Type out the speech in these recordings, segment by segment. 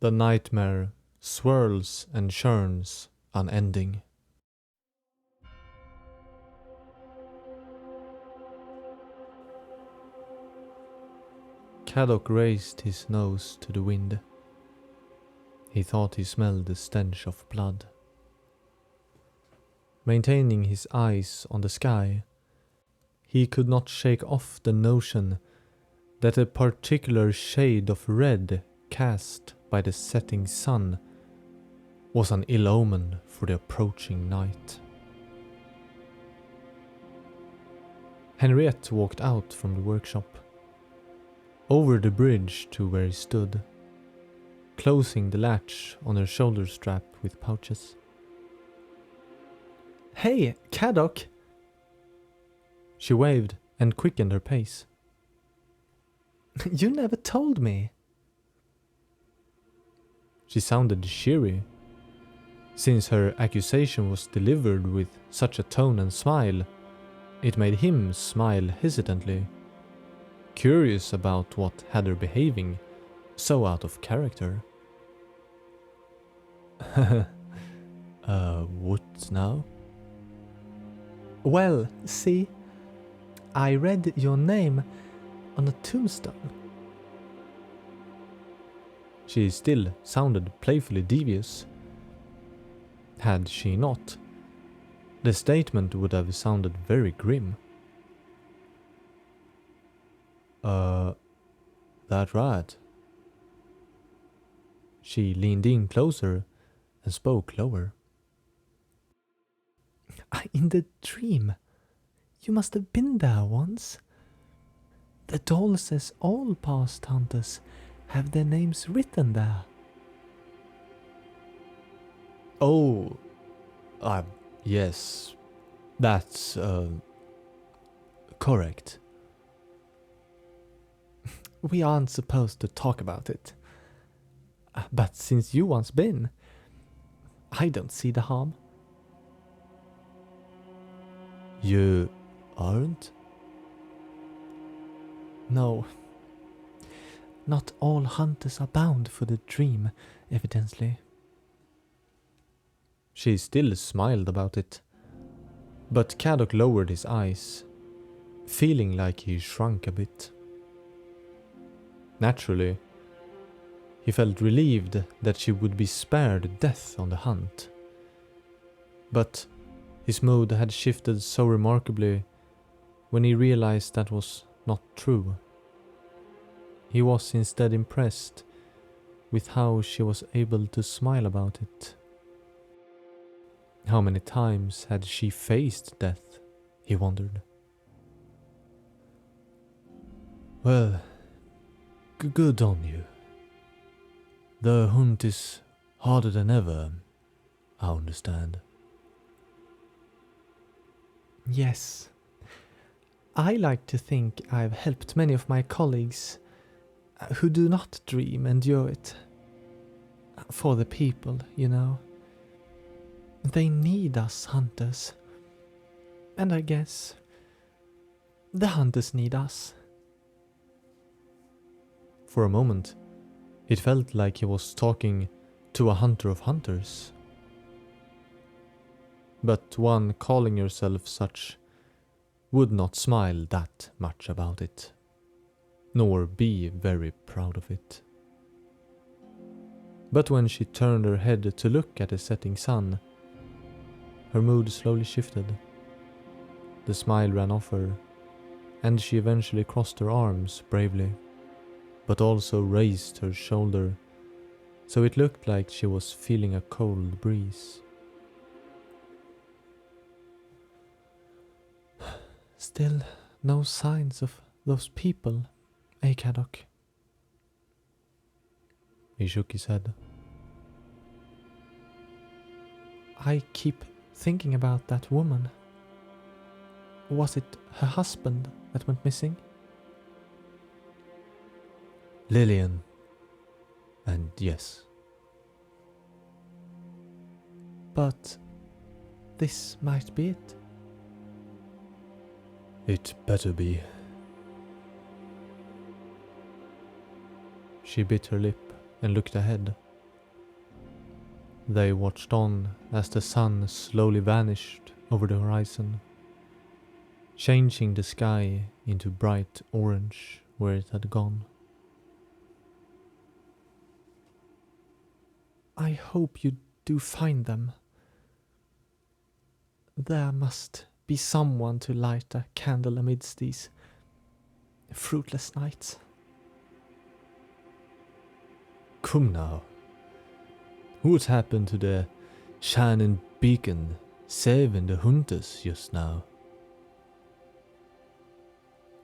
The nightmare swirls and churns unending. Caddock raised his nose to the wind. He thought he smelled the stench of blood. Maintaining his eyes on the sky, he could not shake off the notion that a particular shade of red cast by the setting sun was an ill omen for the approaching night. Henriette walked out from the workshop, over the bridge to where he stood, closing the latch on her shoulder strap with pouches. "Hey, Caddock!" She waved and quickened her pace. "You never told me." She sounded cheery, since her accusation was delivered with such a tone and smile. It made him smile hesitantly, curious about what had her behaving so out of character. What now?" "Well, see, I read your name on a tombstone." She still sounded playfully devious. Had she not, the statement would have sounded very grim. That right?" She leaned in closer and spoke lower. "In the dream. You must have been there once. The doll says all past hunters have their names written there." "Oh, yes, that's, correct." "We aren't supposed to talk about it. But since you once been, I don't see the harm." "You aren't?" "No. Not all hunters are bound for the dream, evidently." She still smiled about it, but Caddock lowered his eyes, feeling like he shrunk a bit. Naturally, he felt relieved that she would be spared death on the hunt. But his mood had shifted so remarkably when he realized that was not true. He was instead impressed with how she was able to smile about it. How many times had she faced death, he wondered. "Well, good on you. The hunt is harder than ever, I understand." "Yes. I like to think I've helped many of my colleagues who do not dream endure it. For the people, you know. They need us hunters. And I guess the hunters need us." For a moment, it felt like he was talking to a hunter of hunters. But one calling herself such would not smile that much about it, nor be very proud of it. But when she turned her head to look at the setting sun, her mood slowly shifted. The smile ran off her, and she eventually crossed her arms bravely, but also raised her shoulder, so it looked like she was feeling a cold breeze. "Still no signs of those people, eh, Caddock?" He shook his head. "I keep thinking about that woman. Was it her husband that went missing?" Lillian. And yes. But this might be it. It better be. She bit her lip and looked ahead, They watched on as the sun slowly vanished over the horizon, changing the sky into bright orange where it had gone. I hope you do find them. There must be someone to light a candle amidst these fruitless nights. Come now. What happened to the shining beacon saving the hunters just now?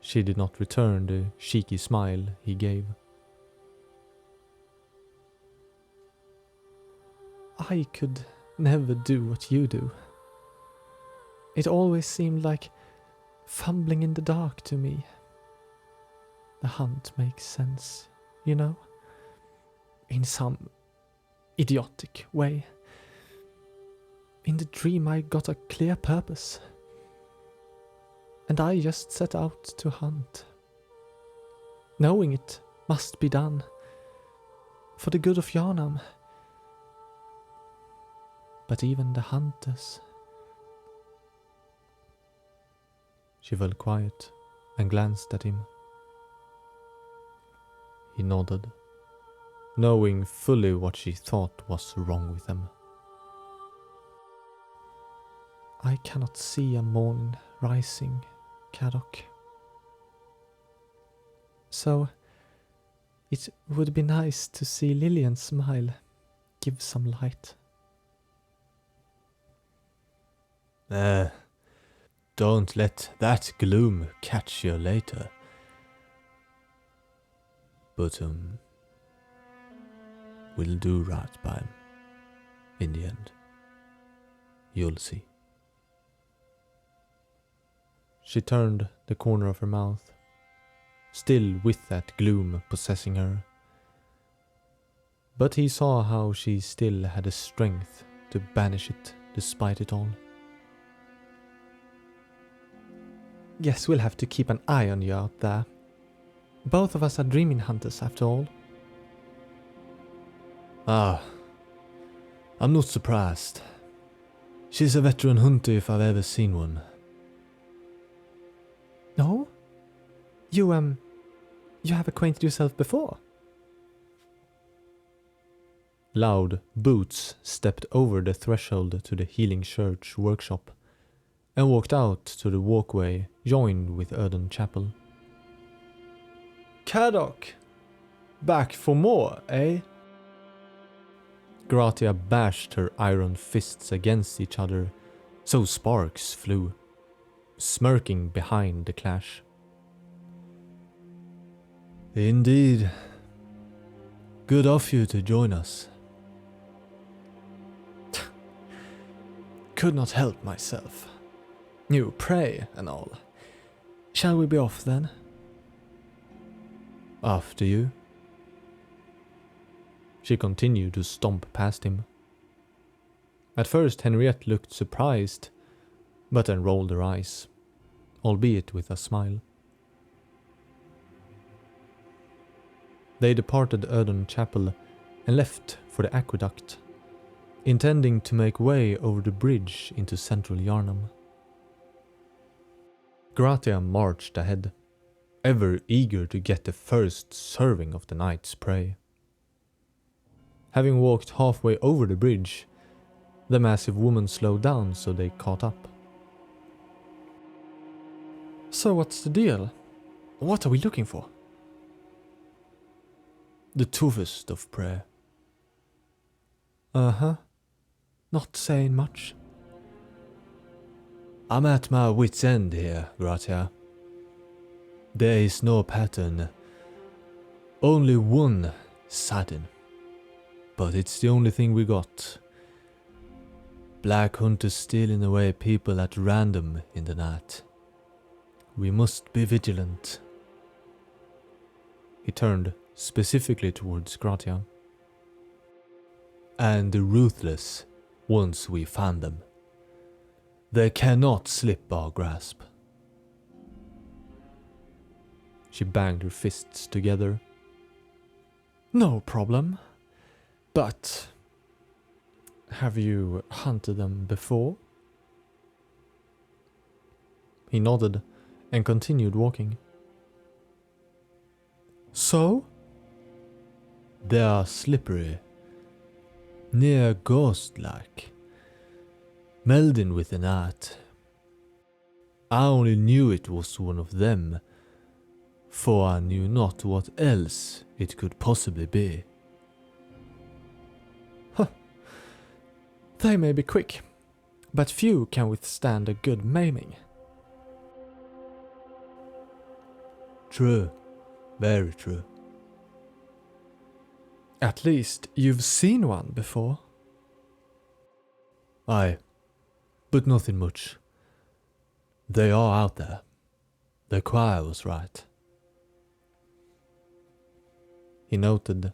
She did not return the cheeky smile he gave. I could never do what you do. It always seemed like fumbling in the dark to me. The hunt makes sense, you know? In some idiotic way. In the dream I got a clear purpose. And I just set out to hunt. Knowing it must be done. For the good of Yharnam. But even the hunters... She fell quiet and glanced at him. He nodded, knowing fully what she thought was wrong with them. I cannot see a morning rising, Kadok. So, it would be nice to see Lillian's smile give some light. Don't let that gloom catch you later. But, we'll do right by him. In the end. You'll see. She turned the corner of her mouth, still with that gloom possessing her. But he saw how she still had the strength to banish it despite it all. Guess we'll have to keep an eye on you out there. Both of us are dreaming hunters after all. Ah, I'm not surprised. She's a veteran hunter if I've ever seen one. No? You have acquainted yourself before? Loud boots stepped over the threshold to the Healing Church workshop and walked out to the walkway joined with Elden Chapel. Kadok! Back for more, eh? Gratia bashed her iron fists against each other, so sparks flew, smirking behind the clash. Indeed. Good of you to join us. Could not help myself. You pray and all. Shall we be off then? After you. She continued to stomp past him. At first Henriette looked surprised, but then rolled her eyes, albeit with a smile. They departed Elden Chapel and left for the aqueduct, intending to make way over the bridge into central Yharnam. Gratia marched ahead, ever eager to get the first serving of the night's prey. Having walked halfway over the bridge, the massive woman slowed down so they caught up. So what's the deal? What are we looking for? The toughest of prey. Uh-huh. Not saying much. I'm at my wit's end here, Gratia. There is no pattern. Only one satin. But it's the only thing we got. Black hunters stealing away people at random in the night. We must be vigilant. He turned specifically towards Gratia. And ruthless once we find them. They cannot slip our grasp. She banged her fists together. No problem. But Have you hunted them before? He nodded and continued walking. So? They are slippery, near ghost-like, melding with an art. I only knew it was one of them, for I knew not what else it could possibly be. Huh. They may be quick, but few can withstand a good maiming. True, very true. At least you've seen one before. Aye, but nothing much. They are out there. The choir was right. He noted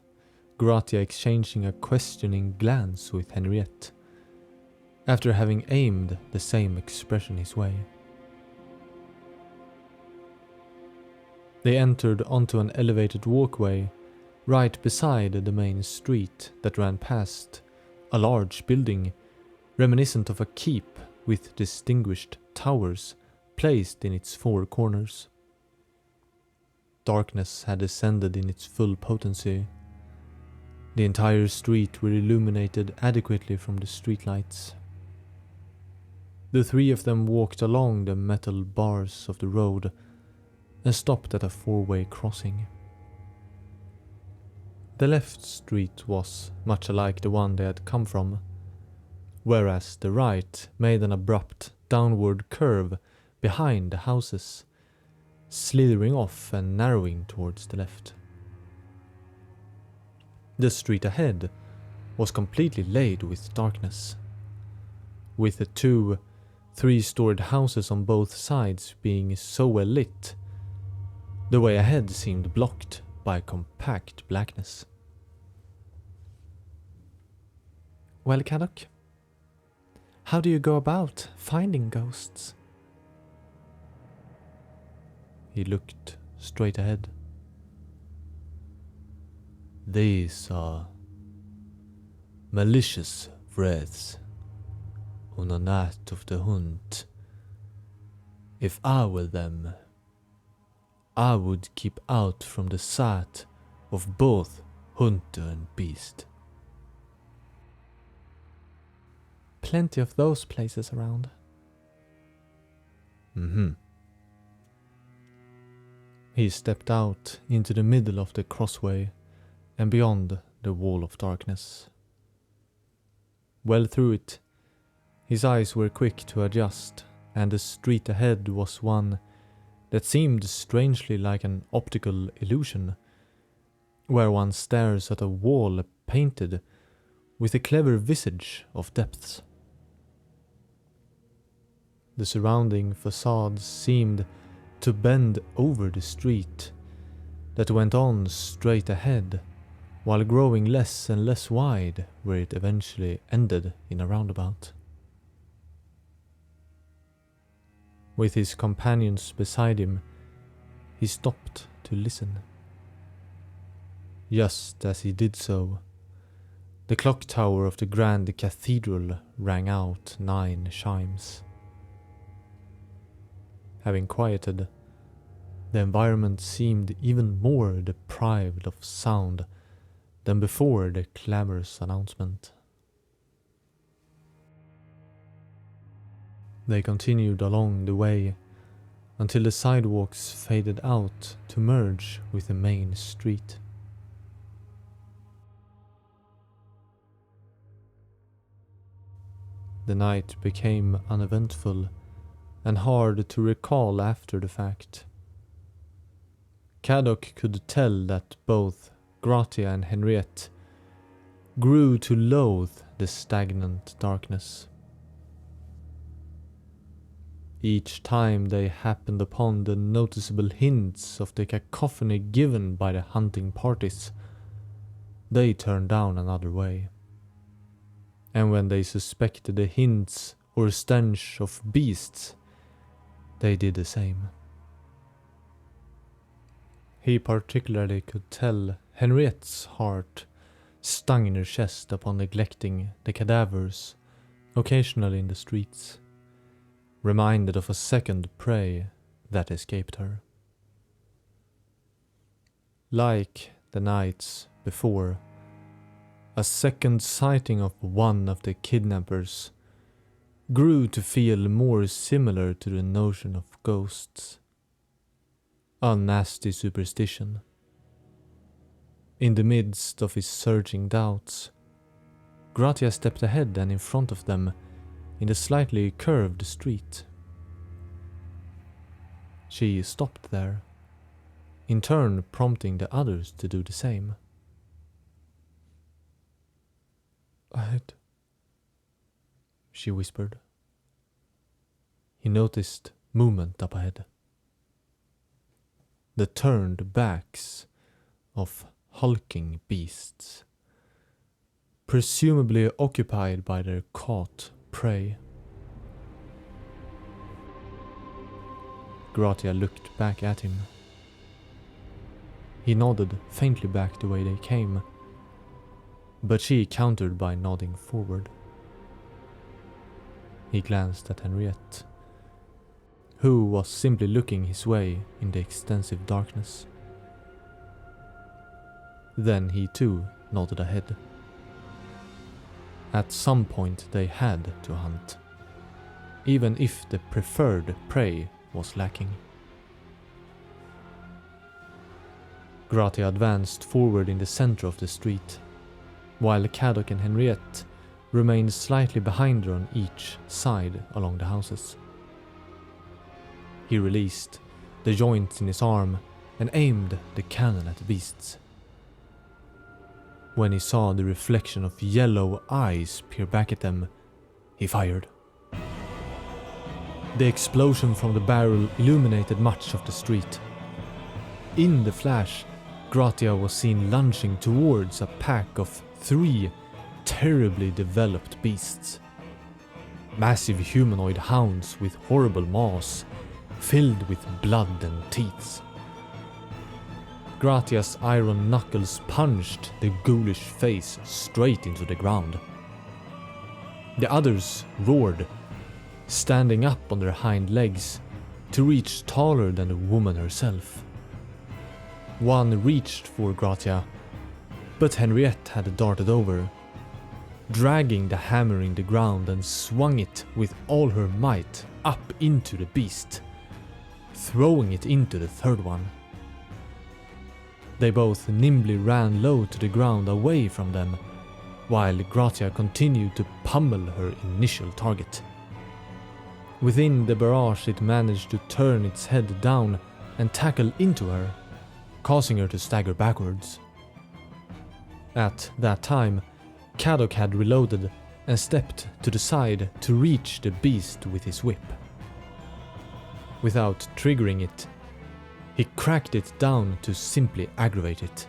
Gratia exchanging a questioning glance with Henriette, after having aimed the same expression his way. They entered onto an elevated walkway right beside the main street that ran past a large building reminiscent of a keep with distinguished towers placed in its four corners. Darkness had descended in its full potency. The entire street were illuminated adequately from the streetlights. The three of them walked along the metal bars of the road and stopped at a four-way crossing. The left street was much alike the one they had come from, whereas the right made an abrupt downward curve behind the houses, slithering off and narrowing towards the left. The street ahead was completely laid with darkness, with the 2 3-storied houses on both sides being so well lit. The way ahead seemed blocked by compact blackness. Well, Caddock, how do you go about finding ghosts? He looked straight ahead. These are malicious wraiths on a night of the hunt. If I were them, I would keep out from the sight of both hunter and beast. Plenty of those places around. He stepped out into the middle of the crossway and beyond the wall of darkness. Well through it, his eyes were quick to adjust, and the street ahead was one that seemed strangely like an optical illusion, where one stares at a wall painted with a clever visage of depths. The surrounding facades seemed to bend over the street that went on straight ahead, while growing less and less wide where it eventually ended in a roundabout. With his companions beside him, he stopped to listen. Just as he did so, the clock tower of the grand cathedral rang out 9 chimes. Having quieted, the environment seemed even more deprived of sound than before the clamorous announcement. They continued along the way until the sidewalks faded out to merge with the main street. The night became uneventful and hard to recall after the fact. Caddock could tell that both Gratia and Henriette grew to loathe the stagnant darkness. Each time they happened upon the noticeable hints of the cacophony given by the hunting parties, they turned down another way. And when they suspected the hints or stench of beasts, they did the same. He particularly could tell Henriette's heart stung in her chest upon neglecting the cadavers occasionally in the streets, reminded of a second prey that escaped her. Like the nights before, a second sighting of one of the kidnappers grew to feel more similar to the notion of ghosts. A nasty superstition. In the midst of his surging doubts, Gratia stepped ahead and in front of them in the slightly curved street. She stopped there, in turn prompting the others to do the same. "Ahead," she whispered. He noticed movement up ahead. The turned backs of hulking beasts, presumably occupied by their caught prey. Gratia looked back at him. He nodded faintly back the way they came, but she countered by nodding forward. He glanced at Henriette, who was simply looking his way in the extensive darkness. Then he too nodded ahead. At some point they had to hunt, even if the preferred prey was lacking. Gratia advanced forward in the center of the street, while Caddock and Henriette remained slightly behind her on each side along the houses. He released the joints in his arm and aimed the cannon at the beasts. When he saw the reflection of yellow eyes peer back at them, he fired. The explosion from the barrel illuminated much of the street. In the flash, Gratia was seen lunging towards a pack of 3 terribly developed beasts. Massive humanoid hounds with horrible maws, filled with blood and teeth. Gratia's iron knuckles punched the ghoulish face straight into the ground. The others roared, standing up on their hind legs to reach taller than the woman herself. One reached for Gratia, but Henriette had darted over, dragging the hammer in the ground and swung it with all her might up into the beast, throwing it into the third one. They both nimbly ran low to the ground away from them, while Gratia continued to pummel her initial target. Within the barrage it managed to turn its head down and tackle into her, causing her to stagger backwards. At that time, Caddock had reloaded and stepped to the side to reach the beast with his whip. Without triggering it, he cracked it down to simply aggravate it,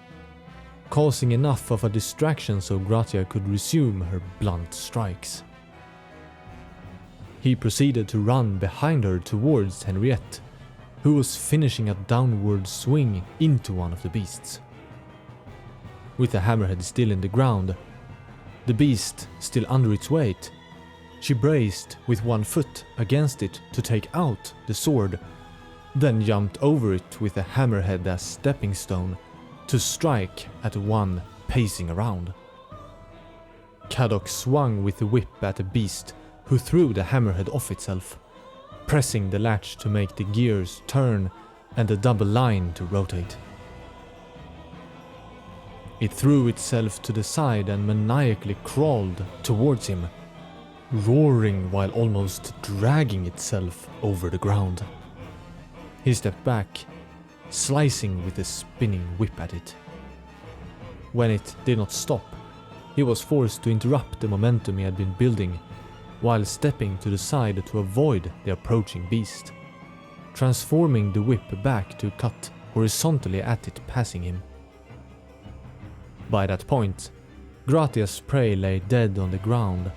causing enough of a distraction so Gratia could resume her blunt strikes. He proceeded to run behind her towards Henriette, who was finishing a downward swing into one of the beasts. With the hammerhead still in the ground, the beast still under its weight, she braced with one foot against it to take out the sword, then jumped over it with the hammerhead as stepping stone to strike at one pacing around. Caddock swung with the whip at the beast, who threw the hammerhead off itself, pressing the latch to make the gears turn and the double line to rotate. It threw itself to the side and maniacally crawled towards him, roaring while almost dragging itself over the ground. He stepped back, slicing with the spinning whip at it. When it did not stop, he was forced to interrupt the momentum he had been building, while stepping to the side to avoid the approaching beast, transforming the whip back to cut horizontally at it, passing him. By that point, Gratia's prey lay dead on the ground,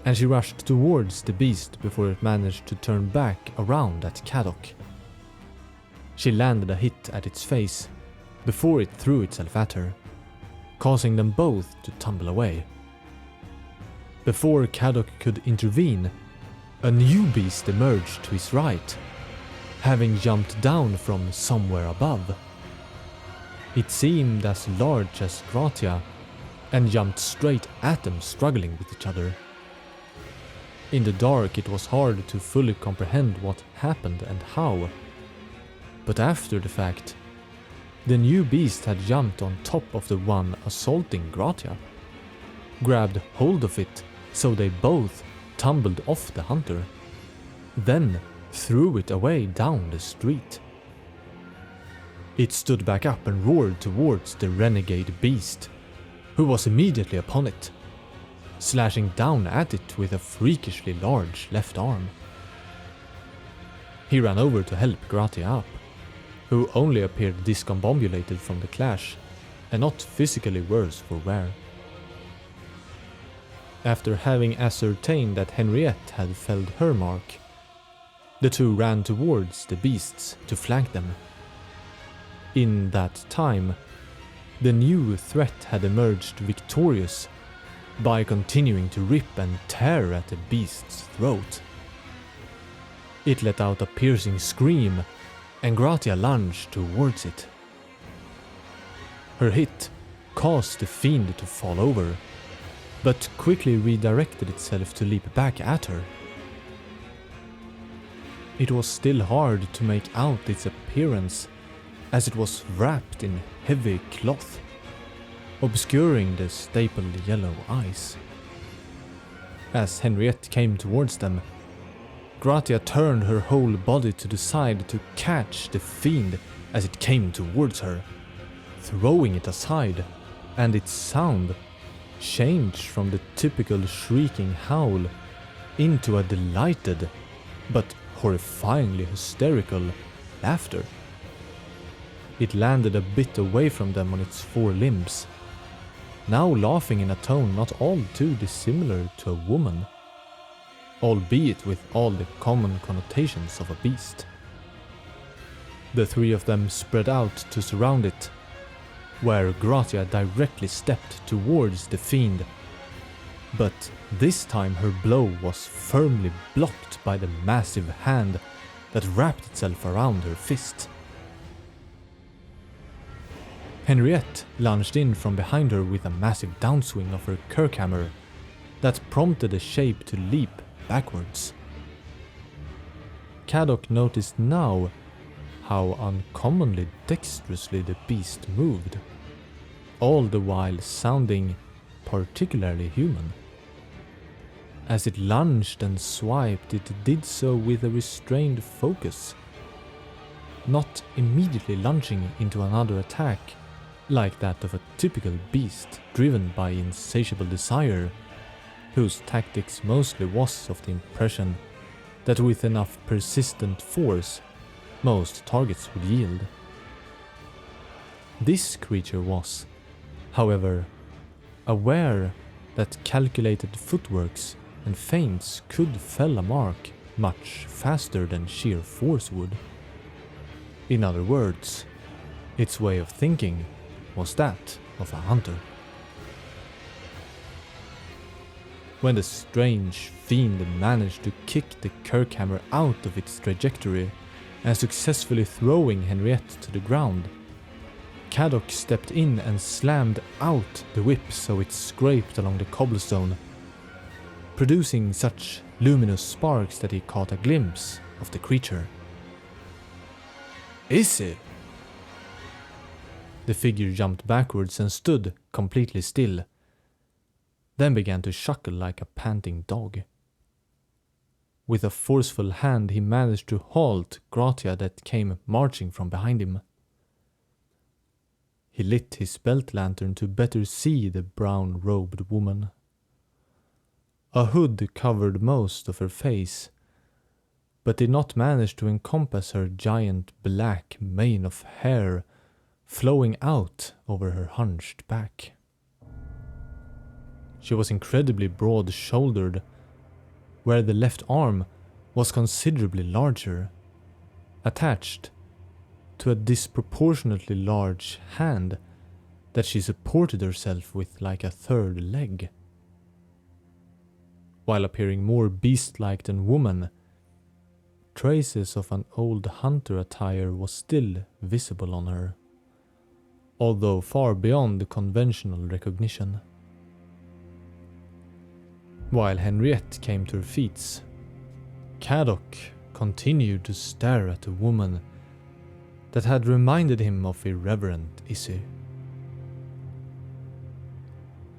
and she rushed towards the beast before it managed to turn back around at Caddock. She landed a hit at its face before it threw itself at her, causing them both to tumble away. Before Caddock could intervene, a new beast emerged to his right, having jumped down from somewhere above. It seemed as large as Gratia, and jumped straight at them, struggling with each other. In the dark it was hard to fully comprehend what happened and how, but after the fact, the new beast had jumped on top of the one assaulting Gratia, grabbed hold of it so they both tumbled off the hunter, then threw it away down the street. It stood back up and roared towards the renegade beast, who was immediately upon it, slashing down at it with a freakishly large left arm. He ran over to help Gratia up, who only appeared discombobulated from the clash and not physically worse for wear. After having ascertained that Henriette had felled her mark, the two ran towards the beasts to flank them. In that time, the new threat had emerged victorious by continuing to rip and tear at the beast's throat. It let out a piercing scream, and Gratia lunged towards it. Her hit caused the fiend to fall over, but quickly redirected itself to leap back at her. It was still hard to make out its appearance, as it was wrapped in heavy cloth, obscuring the stapled yellow eyes. As Henriette came towards them, Gratia turned her whole body to the side to catch the fiend as it came towards her, throwing it aside, and its sound changed from the typical shrieking howl into a delighted, but horrifyingly hysterical, laughter. It landed a bit away from them on its four limbs, now laughing in a tone not all too dissimilar to a woman, albeit with all the common connotations of a beast. The three of them spread out to surround it, where Gratia directly stepped towards the fiend, but this time her blow was firmly blocked by the massive hand that wrapped itself around her fist. Henriette lunged in from behind her with a massive downswing of her kirkhammer that prompted the shape to leap backwards. Caddock noticed now how uncommonly dexterously the beast moved, all the while sounding particularly human. As it lunged and swiped, it did so with a restrained focus, not immediately lunging into another attack like that of a typical beast driven by insatiable desire, whose tactics mostly was of the impression that with enough persistent force, most targets would yield. This creature was, however, aware that calculated footworks and feints could fell a mark much faster than sheer force would. In other words, its way of thinking was that of a hunter. When the strange fiend managed to kick the kirkhammer out of its trajectory and successfully throwing Henriette to the ground, Caddock stepped in and slammed out the whip so it scraped along the cobblestone, producing such luminous sparks that he caught a glimpse of the creature. "Is it?" The figure jumped backwards and stood completely still, then began to chuckle like a panting dog. With a forceful hand he managed to halt Gratia that came marching from behind him. He lit his belt lantern to better see the brown-robed woman. A hood covered most of her face, but did not manage to encompass her giant black mane of hair flowing out over her hunched back. She was incredibly broad-shouldered, where the left arm was considerably larger, attached to a disproportionately large hand that she supported herself with like a third leg. While appearing more beast-like than woman, traces of an old hunter attire was still visible on her, although far beyond the conventional recognition. While Henriette came to her feet, Caddock continued to stare at the woman that had reminded him of irreverent Issy.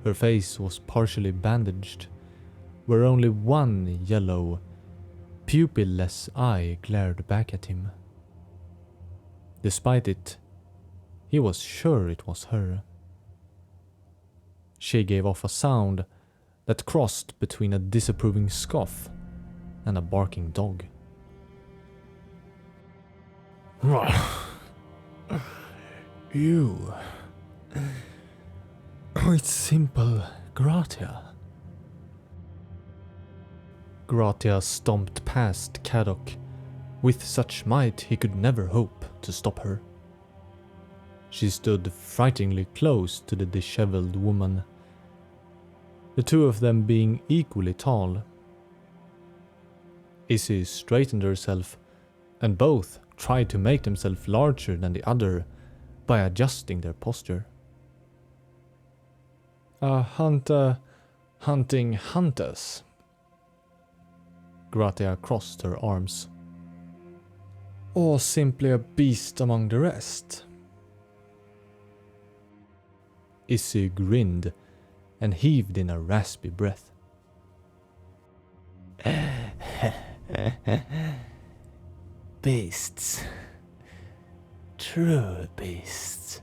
Her face was partially bandaged, where only one yellow, pupil-less eye glared back at him. Despite it, he was sure it was her. She gave off a sound that crossed between a disapproving scoff and a barking dog. You... Oh, it's simple, Gratia. Gratia stomped past Caddock with such might he could never hope to stop her. She stood frighteningly close to the disheveled woman, the two of them being equally tall. Issy straightened herself, and both tried to make themselves larger than the other by adjusting their posture. A hunter hunting hunters. Gratia crossed her arms. Or simply a beast among the rest. Issy grinned and heaved in a raspy breath. Beasts. True beasts.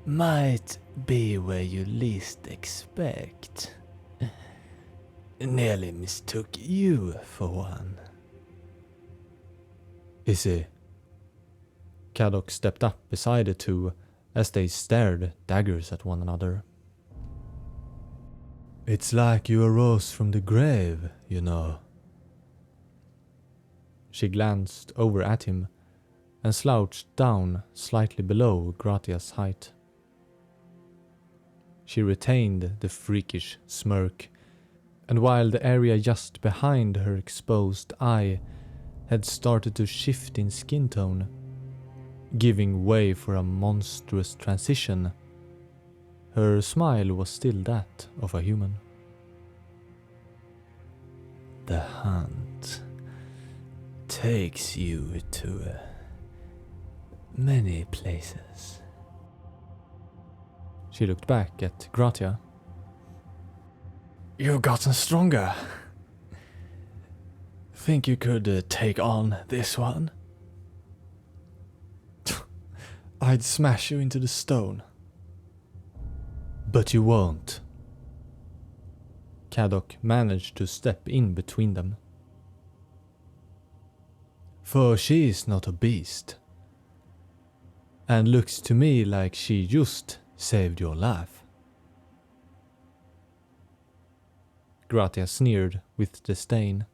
Might be where you least expect. Nearly mistook you for one. Issy. Caddock stepped up beside the two as they stared daggers at one another. It's like you arose from the grave, you know. She glanced over at him and slouched down slightly below Gratia's height. She retained the freakish smirk, and while the area just behind her exposed eye had started to shift in skin tone, giving way for a monstrous transition, her smile was still that of a human. The hunt takes you to many places. She looked back at Gratia. You've gotten stronger. Think you could take on this one? I'd smash you into the stone. But you won't. Caddock managed to step in between them. For she is not a beast, and looks to me like she just saved your life. Gratia sneered with disdain,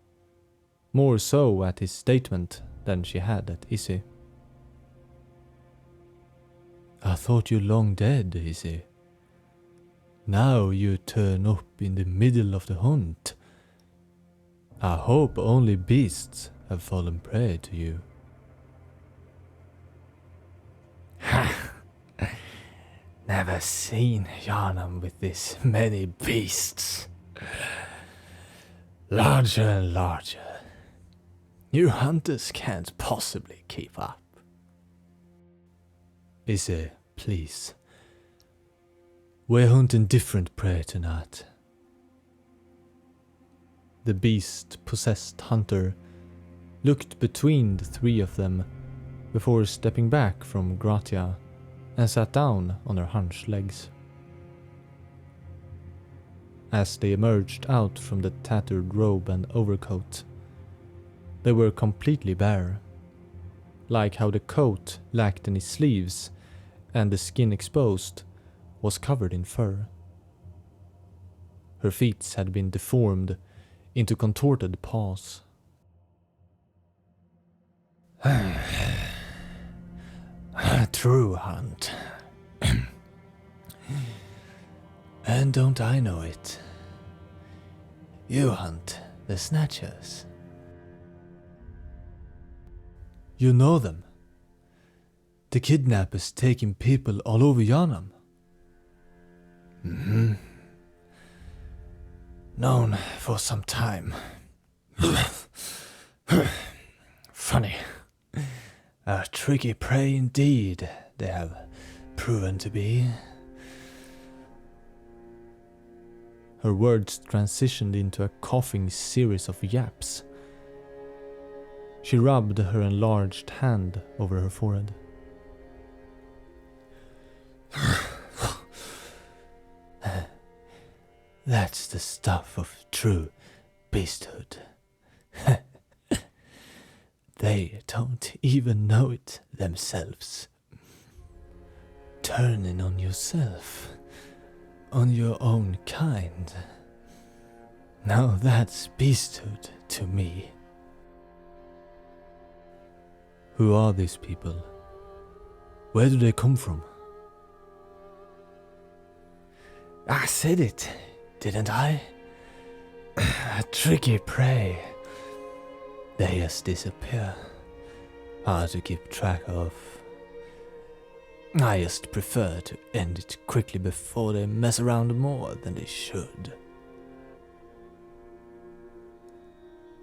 more so at his statement than she had at Issy. I thought you long dead, Issy. Now you turn up in the middle of the hunt. I hope only beasts have fallen prey to you. Ha! Never seen Yharnam with this many beasts. Larger and larger. You hunters can't possibly keep up. Issy, please. We're hunting different prey tonight. The beast-possessed hunter looked between the three of them before stepping back from Gratia and sat down on her hunched legs. As they emerged out from the tattered robe and overcoat, they were completely bare, like how the coat lacked any sleeves and the skin exposed was covered in fur. Her feet had been deformed into contorted paws. A true hunt. And don't I know it? You hunt the Snatchers. You know them. The kidnappers taking people all over Yharnam. Mm-hmm. Known for some time. Funny. A tricky prey indeed, they have proven to be. Her words transitioned into a coughing series of yaps. She rubbed her enlarged hand over her forehead. That's the stuff of true beasthood. They don't even know it themselves. Turning on yourself, on your own kind. Now that's beasthood to me. Who are these people? Where do they come from? I said it, didn't I? A tricky prey. They just disappear. Hard to keep track of. I just prefer to end it quickly before they mess around more than they should.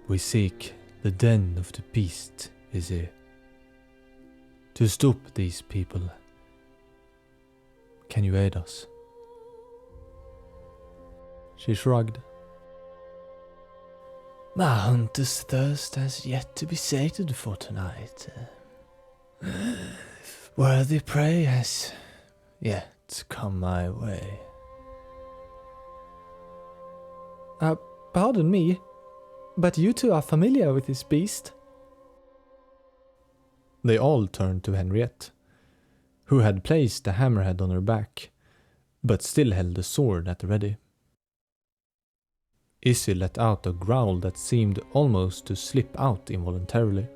We seek the den of the beast, is it? To stop these people. Can you aid us? She shrugged. My hunter's thirst has yet to be sated for tonight. Worthy prey has yet come my way. Pardon me, but you two are familiar with this beast? They all turned to Henriette, who had placed the hammerhead on her back, but still held the sword at the ready. Izzy let out a growl that seemed almost to slip out involuntarily.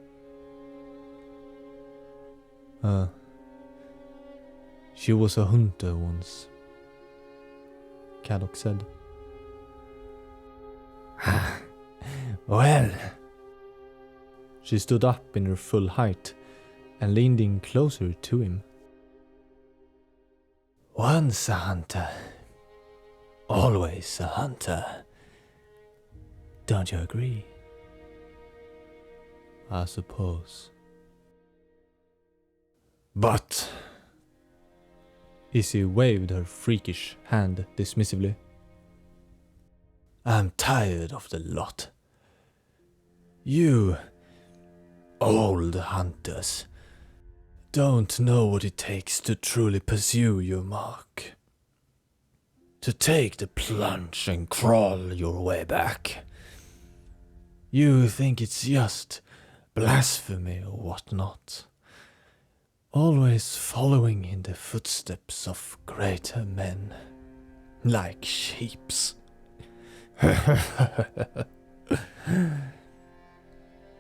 She was a hunter once, Caddock said. Well. She stood up in her full height and leaned in closer to him. Once a hunter, always a hunter. Don't you agree? I suppose. But... Izzy waved her freakish hand dismissively. I'm tired of the lot. You, old hunters, don't know what it takes to truly pursue your mark. To take the plunge and crawl your way back. You think it's just blasphemy or whatnot. Always following in the footsteps of greater men, like sheeps. But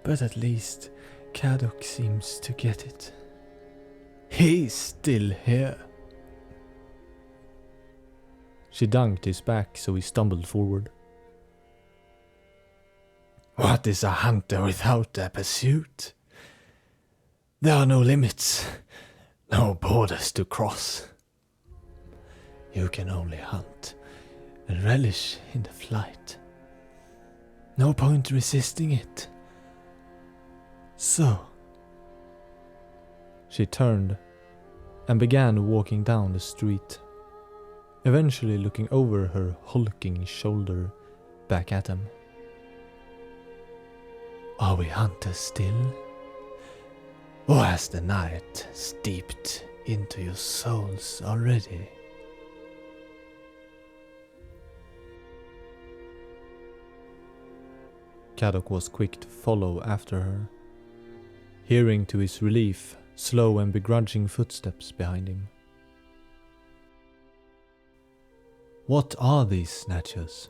at least Caddock seems to get it. He's still here. She dunked his back so he stumbled forward. What is a hunter without a pursuit? There are no limits, no borders to cross. You can only hunt and relish in the flight. No point resisting it. So... She turned and began walking down the street, eventually looking over her hulking shoulder back at him. Are we hunters still? Or has the night steeped into your souls already? Caddock was quick to follow after her, hearing to his relief slow and begrudging footsteps behind him. What are these snatchers?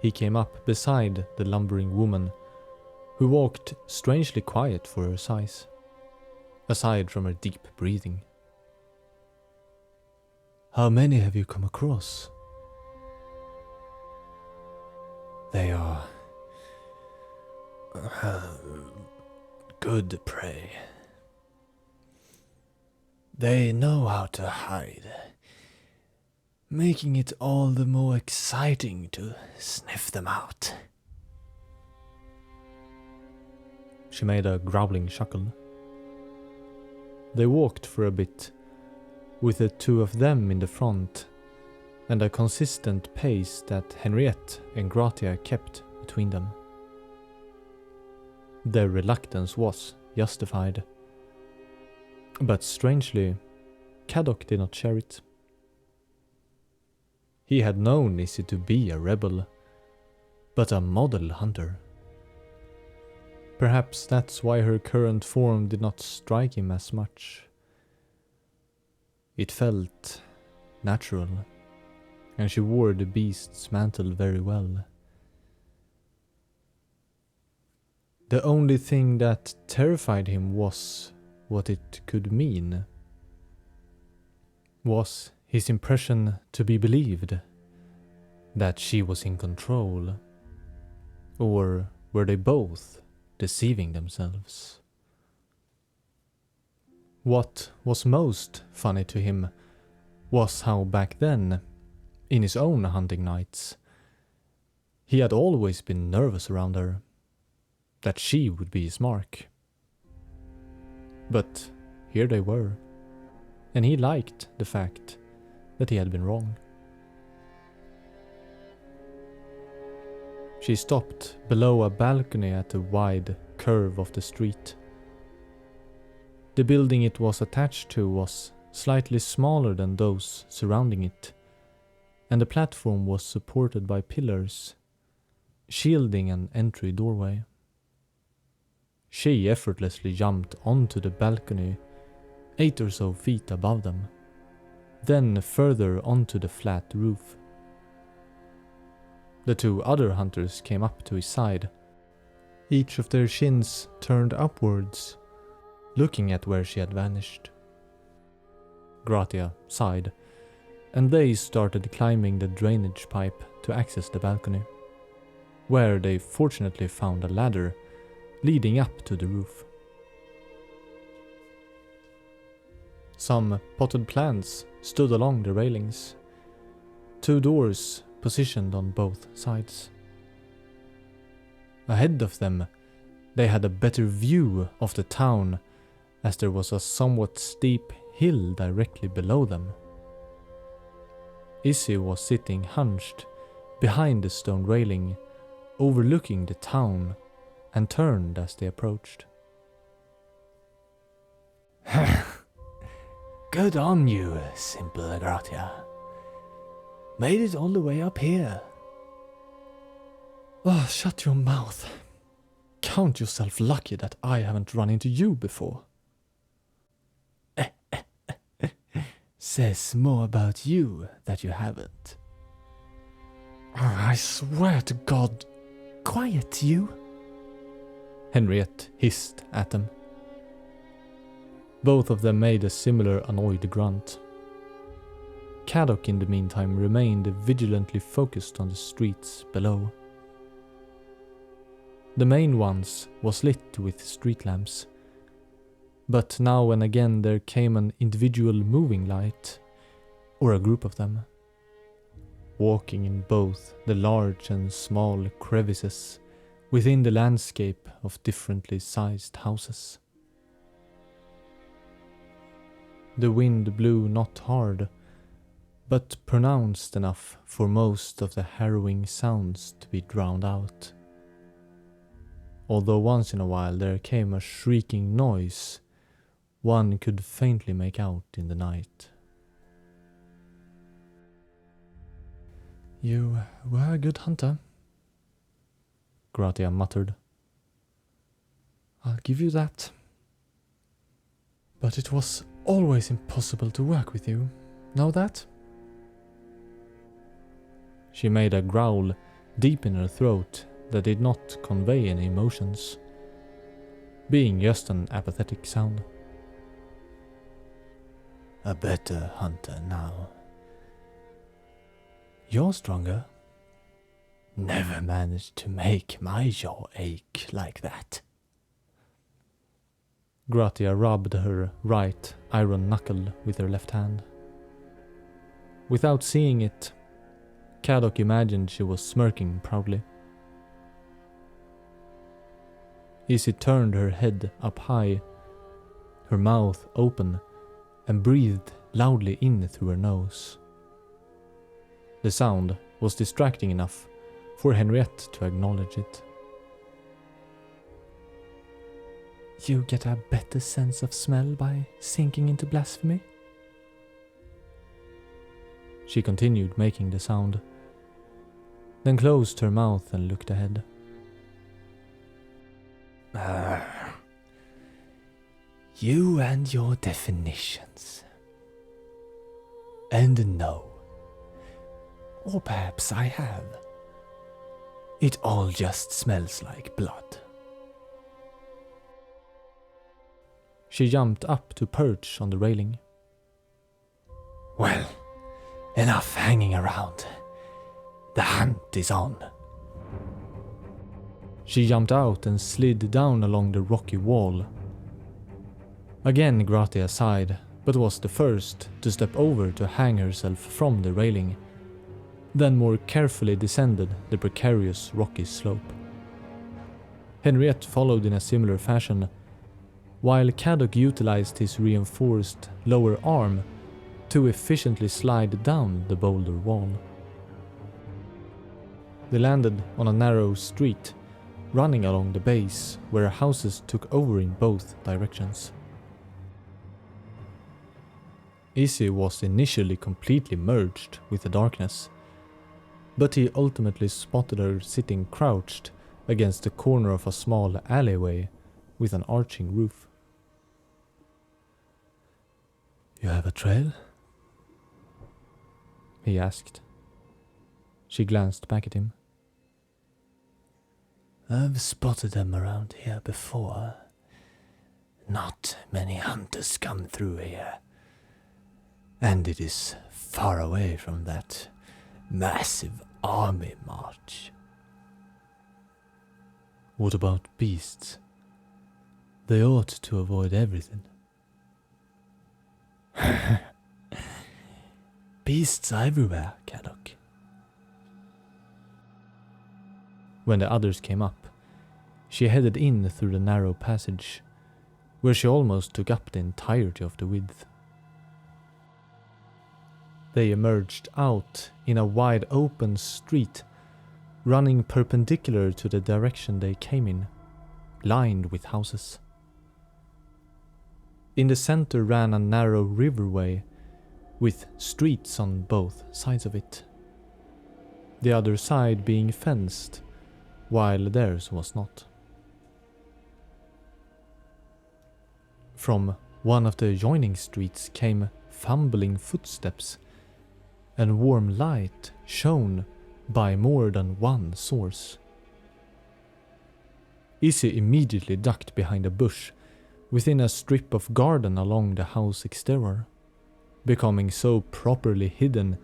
He came up beside the lumbering woman, who walked strangely quiet for her size, aside from her deep breathing. How many have you come across? They are good prey. They know how to hide, making it all the more exciting to sniff them out. She made a growling chuckle. They walked for a bit, with the two of them in the front, and a consistent pace that Henriette and Gratia kept between them. Their reluctance was justified. But strangely, Caddock did not share it. He had known Izzy to be a rebel, but a model hunter. Perhaps that's why her current form did not strike him as much. It felt natural, and she wore the beast's mantle very well. The only thing that terrified him was what it could mean. Was his impression to be believed? That she was in control? Or were they both deceiving themselves? What was most funny to him was how back then, in his own hunting nights, he had always been nervous around her, that she would be his mark. But here they were, and he liked the fact that he had been wrong. She stopped below a balcony at the wide curve of the street. The building it was attached to was slightly smaller than those surrounding it, and the platform was supported by pillars, shielding an entry doorway. She effortlessly jumped onto the balcony 8 or so feet above them, then further onto the flat roof. The two other hunters came up to his side, each of their chins turned upwards, looking at where she had vanished. Gratia sighed, and they started climbing the drainage pipe to access the balcony, where they fortunately found a ladder leading up to the roof. Some potted plants stood along the railings, 2 doors positioned on both sides. Ahead of them, they had a better view of the town, as there was a somewhat steep hill directly below them. Izzy was sitting hunched behind the stone railing, overlooking the town, and turned as they approached. Good on you, simple Gratia. Made it all the way up here. Oh, shut your mouth. Count yourself lucky that I haven't run into you before. Says more about you that you haven't. I swear to God. Quiet, you. Henriette hissed at them. Both of them made a similar annoyed grunt. Caddock in the meantime remained vigilantly focused on the streets below. The main ones was lit with street lamps, but now and again there came an individual moving light, or a group of them, walking in both the large and small crevices within the landscape of differently sized houses. The wind blew not hard, but pronounced enough for most of the harrowing sounds to be drowned out. Although once in a while there came a shrieking noise one could faintly make out in the night. You were a good hunter, Gratia muttered. I'll give you that. But it was always impossible to work with you. Know that? She made a growl deep in her throat that did not convey any emotions, being just an apathetic sound. A better hunter now, You're stronger. Never managed to make my jaw ache like that. Gratia rubbed her right iron knuckle with her left hand. Without seeing it, Kadok imagined she was smirking proudly. Izzy turned her head up high, her mouth open, and breathed loudly in through her nose. The sound was distracting enough for Henriette to acknowledge it. You get a better sense of smell by sinking into blasphemy? She continued making the sound, then closed her mouth and looked ahead. You and your definitions. And no. Or perhaps I have. It all just smells like blood. She jumped up to perch on the railing. Well, enough hanging around. The hunt is on. She jumped out and slid down along the rocky wall. Again Gratia sighed, but was the first to step over to hang herself from the railing, then more carefully descended the precarious rocky slope. Henriette followed in a similar fashion, while Kadok utilized his reinforced lower arm to efficiently slide down the boulder wall. They landed on a narrow street, running along the base where houses took over in both directions. Izzy was initially completely merged with the darkness, but he ultimately spotted her sitting crouched against the corner of a small alleyway with an arching roof. You have a trail? He asked. She glanced back at him. I've spotted them around here before. Not many hunters come through here. And it is far away from that massive army march. What about beasts? They ought to avoid everything. Beasts are everywhere, Kadok. When the others came up, she headed in through the narrow passage, where she almost took up the entirety of the width. They emerged out in a wide open street, running perpendicular to the direction they came in, lined with houses. In the center ran a narrow riverway, with streets on both sides of it, the other side being fenced, while theirs was not. From one of the adjoining streets came fumbling footsteps, and warm light shone by more than one source. Izzy immediately ducked behind a bush within a strip of garden along the house exterior. Becoming so properly hidden,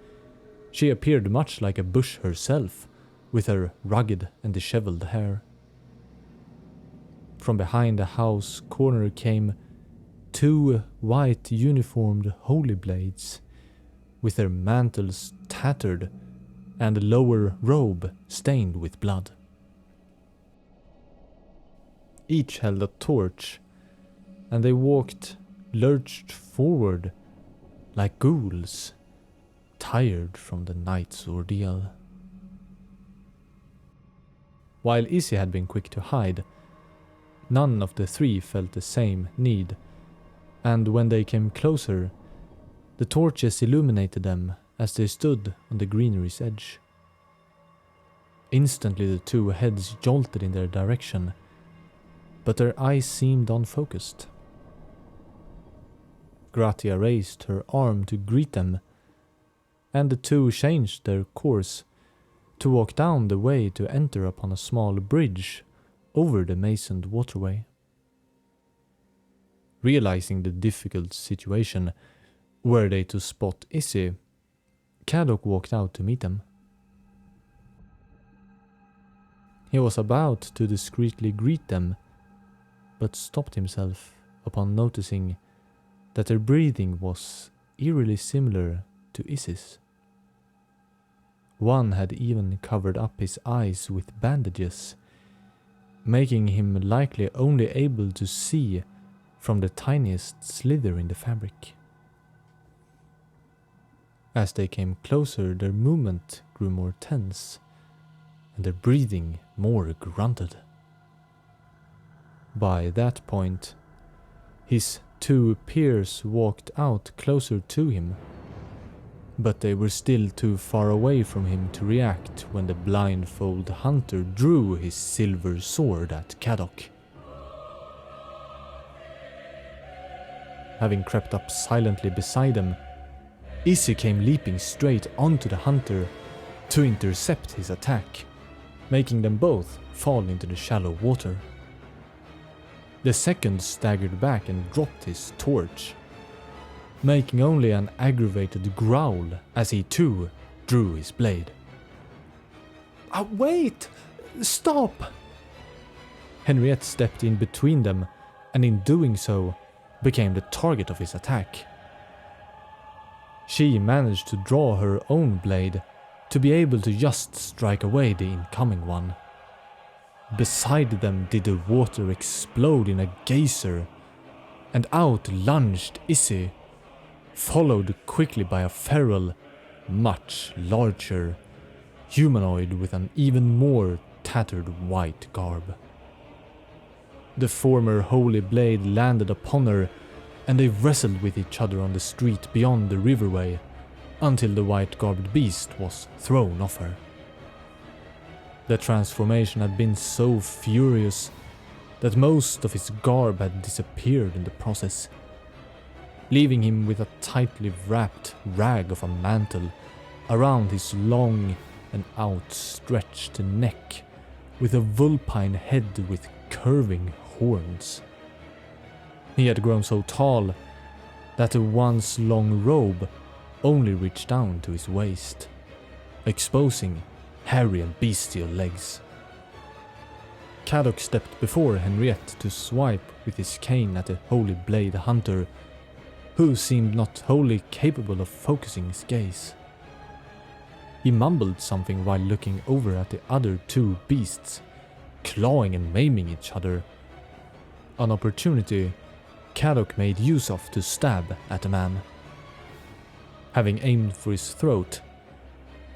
she appeared much like a bush herself, with her rugged and disheveled hair. From behind the house corner came two white uniformed holy blades, with their mantles tattered and the lower robe stained with blood. Each held a torch, and they lurched forward like ghouls, tired from the night's ordeal. While Izzy had been quick to hide, none of the three felt the same need, and when they came closer, the torches illuminated them as they stood on the greenery's edge. Instantly the two heads jolted in their direction, but their eyes seemed unfocused. Gratia raised her arm to greet them, and the two changed their course to walk down the way to enter upon a small bridge over the masoned waterway. Realizing the difficult situation, were they to spot Izzy, Kadok walked out to meet them. He was about to discreetly greet them, but stopped himself upon noticing that their breathing was eerily similar to Issy's. One had even covered up his eyes with bandages, making him likely only able to see from the tiniest slither in the fabric. As they came closer, their movement grew more tense, and their breathing more grunted. By that point, his two peers walked out closer to him, but they were still too far away from him to react when the blindfold hunter drew his silver sword at Kadok. Having crept up silently beside them, Issy came leaping straight onto the hunter to intercept his attack, making them both fall into the shallow water. The second staggered back and dropped his torch, making only an aggravated growl as he too drew his blade. Wait! Stop! Henriette stepped in between them, and in doing so, became the target of his attack. She managed to draw her own blade to be able to just strike away the incoming one. Beside them did the water explode in a geyser, and out lunged Issy, followed quickly by a feral, much larger humanoid with an even more tattered white garb. The former holy blade landed upon her, and they wrestled with each other on the street beyond the riverway until the white-garbed beast was thrown off her. The transformation had been so furious that most of his garb had disappeared in the process, leaving him with a tightly wrapped rag of a mantle around his long and outstretched neck, with a vulpine head with curving horns. He had grown so tall that the once long robe only reached down to his waist, exposing hairy and bestial legs. Kadok stepped before Henriette to swipe with his cane at the holy blade hunter, who seemed not wholly capable of focusing his gaze. He mumbled something while looking over at the other two beasts, clawing and maiming each other. An opportunity Kadok made use of to stab at the man. Having aimed for his throat,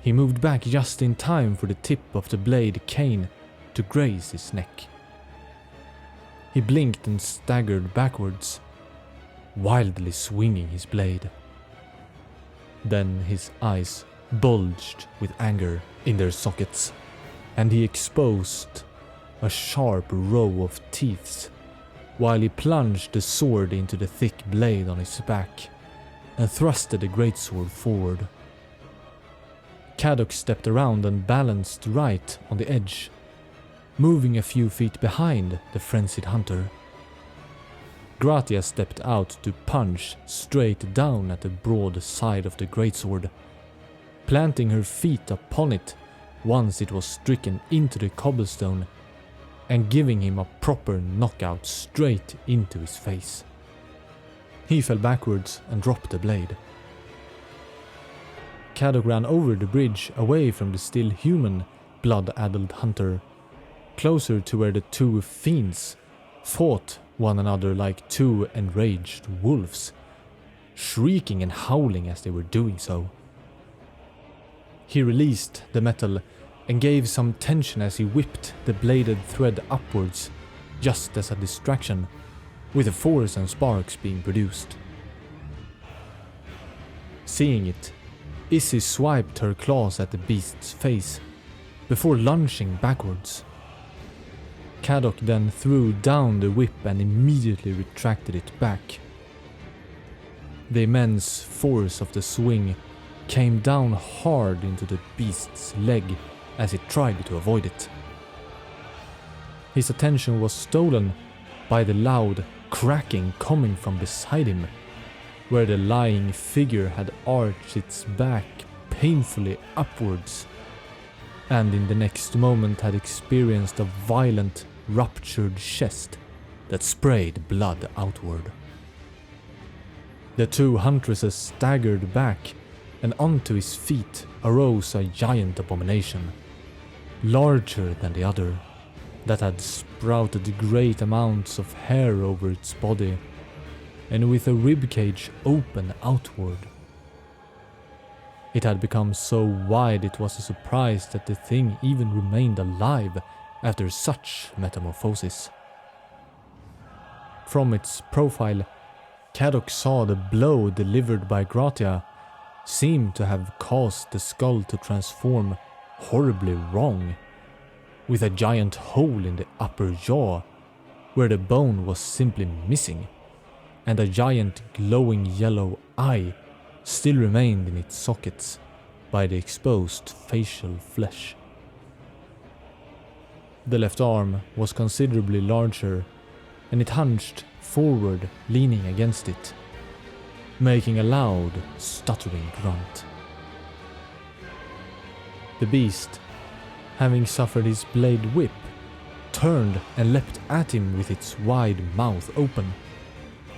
he moved back just in time for the tip of the blade cane to graze his neck. He blinked and staggered backwards, wildly swinging his blade. Then his eyes bulged with anger in their sockets, and he exposed a sharp row of teeth while he plunged the sword into the thick blade on his back and thrusted the greatsword forward. Kadok stepped around and balanced right on the edge, moving a few feet behind the frenzied hunter. Gratia stepped out to punch straight down at the broad side of the greatsword, planting her feet upon it once it was stricken into the cobblestone and giving him a proper knockout straight into his face. He fell backwards and dropped the blade. Kadok ran over the bridge away from the still human, blood-addled hunter, closer to where the two fiends fought one another like two enraged wolves, shrieking and howling as they were doing so. He released the metal and gave some tension as he whipped the bladed thread upwards, just as a distraction, with the force and sparks being produced. Seeing it, Issy swiped her claws at the beast's face, before lunging backwards. Kadok then threw down the whip and immediately retracted it back. The immense force of the swing came down hard into the beast's leg as it tried to avoid it. His attention was stolen by the loud cracking coming from beside him, where the lying figure had arched its back painfully upwards, and in the next moment had experienced a violent, ruptured chest that sprayed blood outward. The two huntresses staggered back, and onto his feet arose a giant abomination, larger than the other, that had sprouted great amounts of hair over its body, and with a ribcage open outward. It had become so wide it was a surprise that the thing even remained alive after such metamorphosis. From its profile, Caddock saw the blow delivered by Gratia seemed to have caused the skull to transform horribly wrong, with a giant hole in the upper jaw where the bone was simply missing, and a giant glowing yellow eye still remained in its sockets by the exposed facial flesh. The left arm was considerably larger, and it hunched forward, leaning against it, making a loud, stuttering grunt. The beast, having suffered his blade whip, turned and leapt at him with its wide mouth open,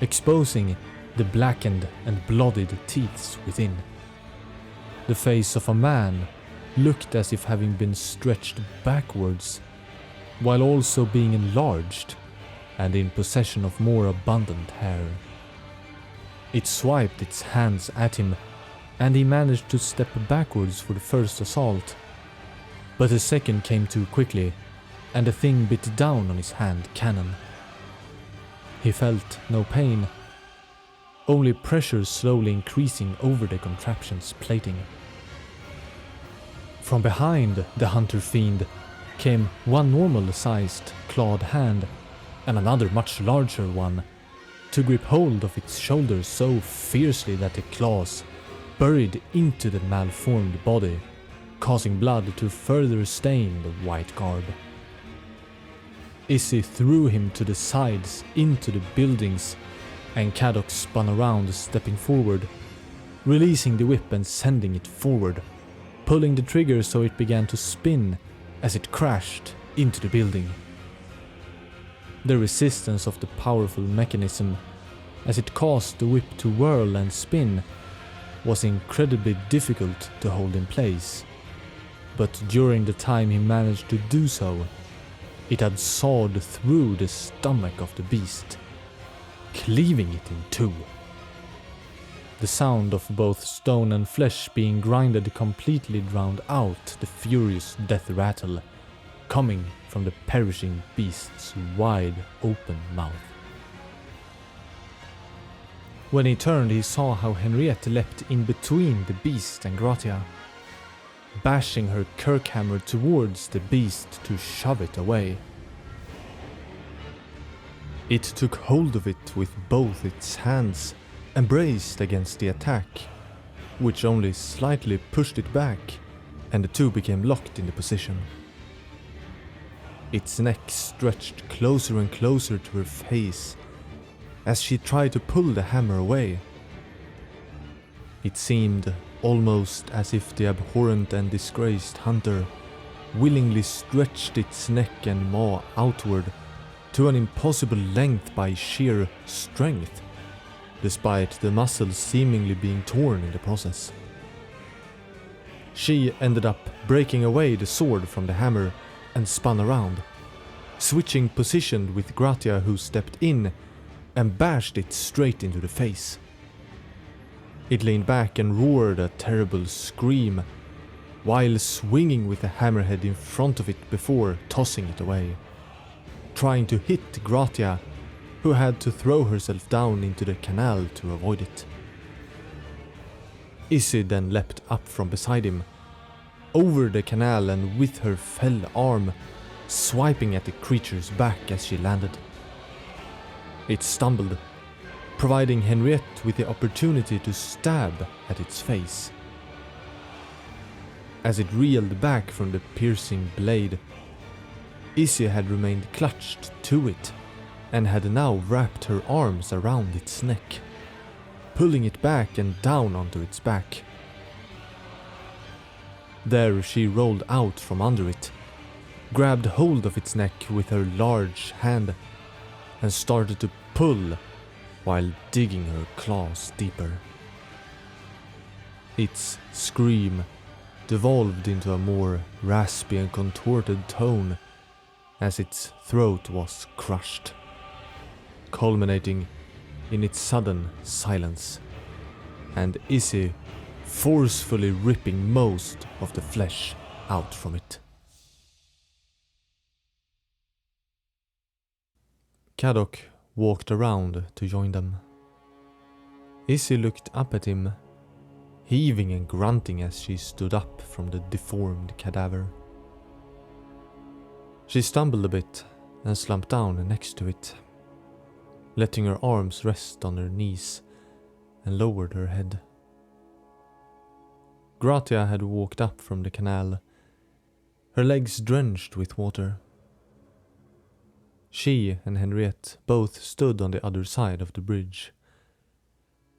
exposing the blackened and bloodied teeth within. The face of a man looked as if having been stretched backwards, while also being enlarged and in possession of more abundant hair. It swiped its hands at him, and he managed to step backwards for the first assault, but the second came too quickly, and the thing bit down on his hand cannon. He felt no pain, only pressure slowly increasing over the contraption's plating. From behind the hunter fiend came one normal-sized clawed hand and another much larger one, to grip hold of its shoulders so fiercely that the claws buried into the malformed body, causing blood to further stain the white garb. Izzy threw him to the sides into the buildings, and Caddock spun around, stepping forward, releasing the whip and sending it forward, pulling the trigger so it began to spin as it crashed into the building. The resistance of the powerful mechanism, as it caused the whip to whirl and spin, was incredibly difficult to hold in place, but during the time he managed to do so, it had sawed through the stomach of the beast, cleaving it in two. The sound of both stone and flesh being grinded completely drowned out the furious death rattle coming from the perishing beast's wide open mouth. When he turned, he saw how Henriette leapt in between the beast and Gratia, bashing her kirkhammer towards the beast to shove it away. It took hold of it with both its hands and braced against the attack, which only slightly pushed it back, and the two became locked in the position. Its neck stretched closer and closer to her face as she tried to pull the hammer away. It seemed almost as if the abhorrent and disgraced hunter willingly stretched its neck and maw outward to an impossible length by sheer strength, despite the muscles seemingly being torn in the process. She ended up breaking away the sword from the hammer and spun around, switching position with Gratia, who stepped in and bashed it straight into the face. It leaned back and roared a terrible scream, while swinging with the hammerhead in front of it before tossing it away, trying to hit Gratia, who had to throw herself down into the canal to avoid it. Izzy then leapt up from beside him, over the canal, and with her fell arm, swiping at the creature's back as she landed. It stumbled, providing Henriette with the opportunity to stab at its face. As it reeled back from the piercing blade, Izzy had remained clutched to it, and had now wrapped her arms around its neck, pulling it back and down onto its back. There she rolled out from under it, grabbed hold of its neck with her large hand, and started to pull while digging her claws deeper. Its scream devolved into a more raspy and contorted tone as its throat was crushed, culminating in its sudden silence, and Izzy forcefully ripping most of the flesh out from it. Kadok walked around to join them. Izzy looked up at him, heaving and grunting as she stood up from the deformed cadaver. She stumbled a bit and slumped down next to it, letting her arms rest on her knees, and lowered her head. Gratia had walked up from the canal, her legs drenched with water. She and Henriette both stood on the other side of the bridge,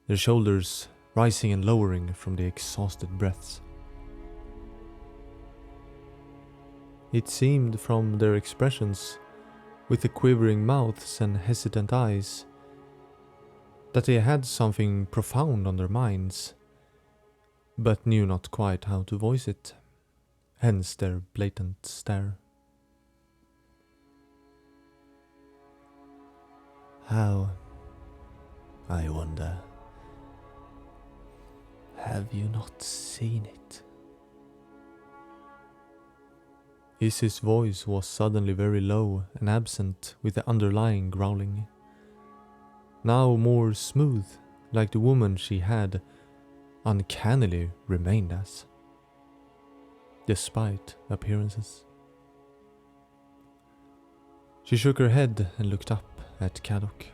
their shoulders rising and lowering from the exhausted breaths. It seemed from their expressions, with the quivering mouths and hesitant eyes, that they had something profound on their minds, but knew not quite how to voice it, hence their blatant stare. How, I wonder, have you not seen it? Izzy's voice was suddenly very low and absent with the underlying growling, now more smooth, like the woman she had uncannily remained as, despite appearances. She shook her head and looked up at Kadok.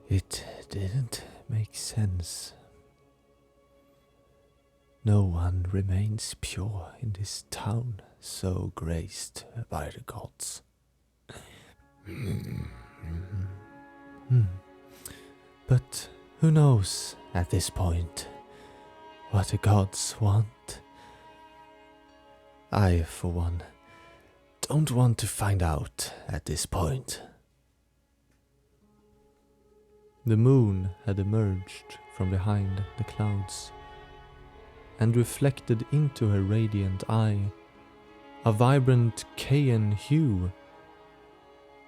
It didn't make sense. No one remains pure in this town so graced by the gods. But who knows at this point what the gods want? I, for one, don't want to find out at this point. The moon had emerged from behind the clouds and reflected into her radiant eye a vibrant cayenne hue,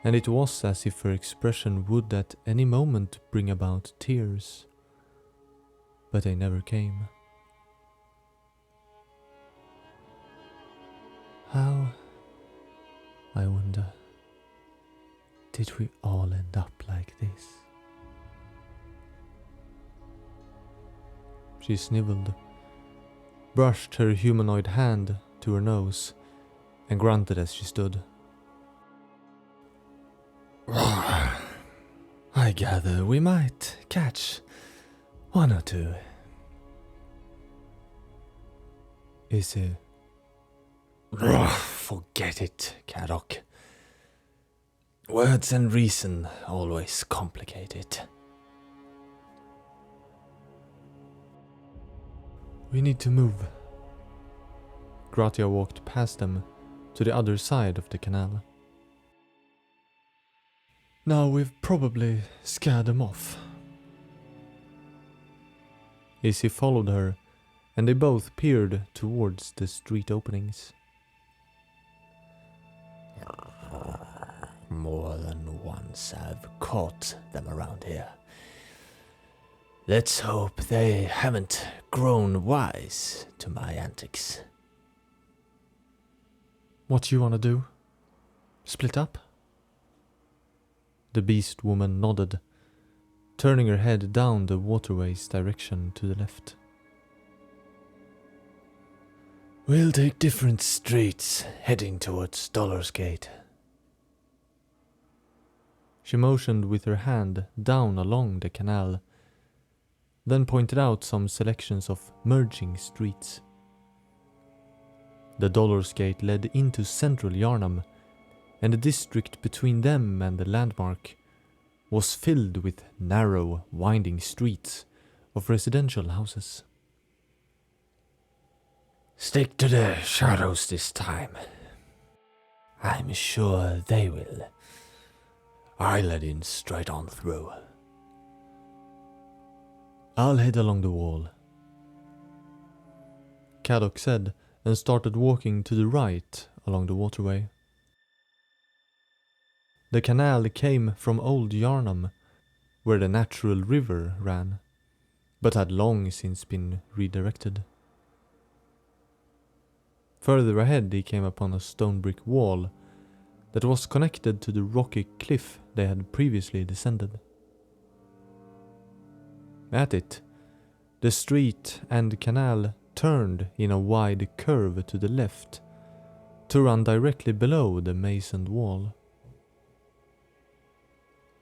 and it was as if her expression would at any moment bring about tears, but they never came. How, I wonder, did we all end up like this? She sniveled, brushed her humanoid hand to her nose, and grunted as she stood. I gather we might catch one or two. Is it? Forget it, Kadok. Words and reason always complicate it. We need to move. Gratia walked past them to the other side of the canal. Now we've probably scared them off. Izzy followed her, and they both peered towards the street openings. More than once I've caught them around here. Let's hope they haven't grown wise to my antics. What you wanna do? Split up? The beast woman nodded, turning her head down the waterway's direction to the left. We'll take different streets heading towards Dollar's Gate. She motioned with her hand down along the canal, then pointed out some selections of merging streets. The Dollar's Gate led into central Yarnam, and the district between them and the landmark was filled with narrow, winding streets of residential houses. Stick to the shadows this time. I'm sure they will. I'll head in straight on through. I'll head along the wall, Caddock said, and started walking to the right along the waterway. The canal came from Old Yarnum, where the natural river ran, but had long since been redirected. Further ahead he came upon a stone brick wall that was connected to the rocky cliff they had previously descended. At it, the street and canal turned in a wide curve to the left to run directly below the masoned wall.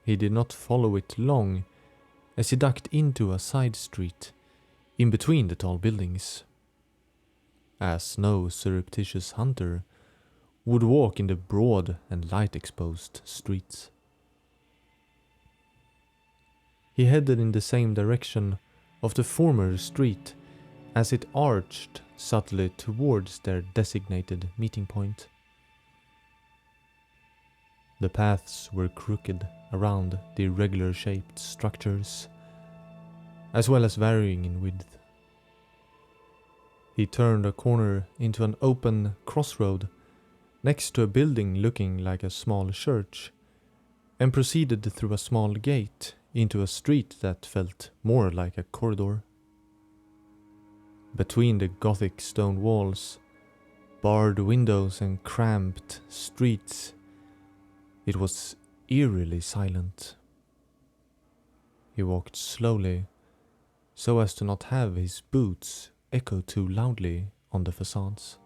He did not follow it long, as he ducked into a side street in between the tall buildings, as no surreptitious hunter would walk in the broad and light-exposed streets. He headed in the same direction of the former street as it arched subtly towards their designated meeting point. The paths were crooked around the irregular-shaped structures, as well as varying in width. He turned a corner into an open crossroad next to a building looking like a small church, and proceeded through a small gate into a street that felt more like a corridor. Between the Gothic stone walls, barred windows and cramped streets, it was eerily silent. He walked slowly, so as to not have his boots echo too loudly on the facades.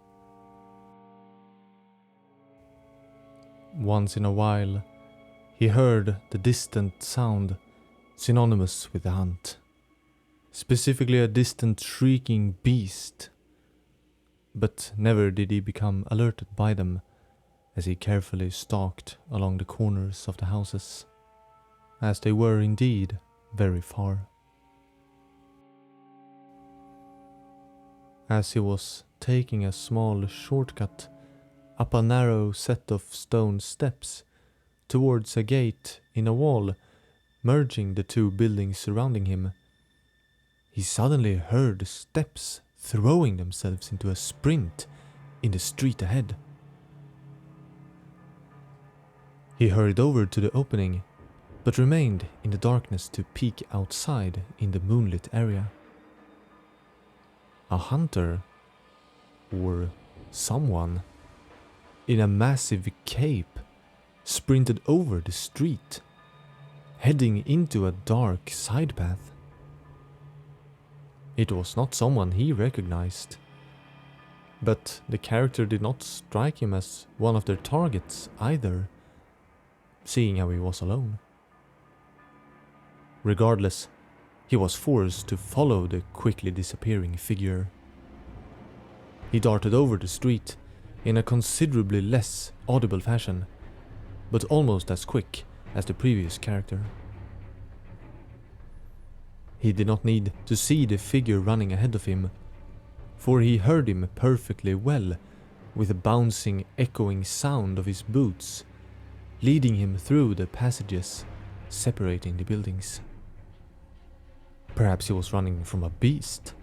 Once in a while, he heard the distant sound synonymous with the hunt, specifically a distant shrieking beast, but never did he become alerted by them as he carefully stalked along the corners of the houses, as they were indeed very far. As he was taking a small shortcut up a narrow set of stone steps towards a gate in a wall merging the two buildings surrounding him, he suddenly heard steps throwing themselves into a sprint in the street ahead. He hurried over to the opening, but remained in the darkness to peek outside in the moonlit area. A hunter, or someone, in a massive cape, sprinted over the street, heading into a dark side path. It was not someone he recognized, but the character did not strike him as one of their targets either, seeing how he was alone. Regardless, he was forced to follow the quickly disappearing figure. He darted over the street in a considerably less audible fashion, but almost as quick as the previous character. He did not need to see the figure running ahead of him, for he heard him perfectly well with the bouncing, echoing sound of his boots, leading him through the passages separating the buildings. Perhaps he was running from a beast.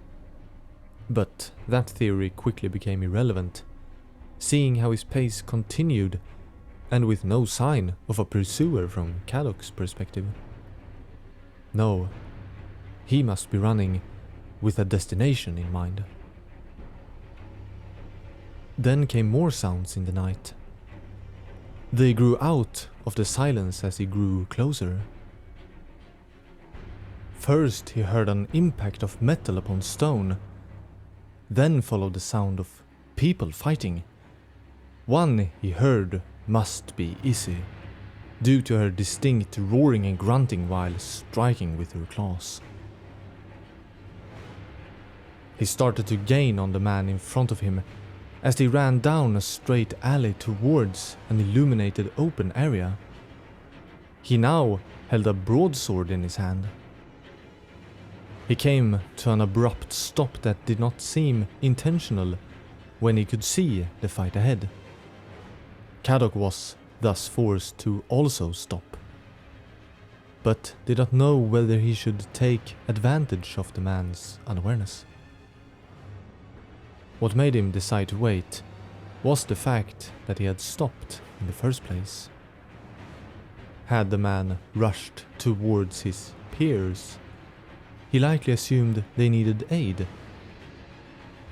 But that theory quickly became irrelevant, seeing how his pace continued, and with no sign of a pursuer from Caddock's perspective. No, he must be running with a destination in mind. Then came more sounds in the night. They grew out of the silence as he grew closer. First he heard an impact of metal upon stone, then followed the sound of people fighting. One he heard must be Izzy, due to her distinct roaring and grunting while striking with her claws. He started to gain on the man in front of him as they ran down a straight alley towards an illuminated open area. He now held a broadsword in his hand. He came to an abrupt stop that did not seem intentional when he could see the fight ahead. Caddoc was thus forced to also stop, but did not know whether he should take advantage of the man's unawareness. What made him decide to wait was the fact that he had stopped in the first place. Had the man rushed towards his peers, he likely assumed they needed aid.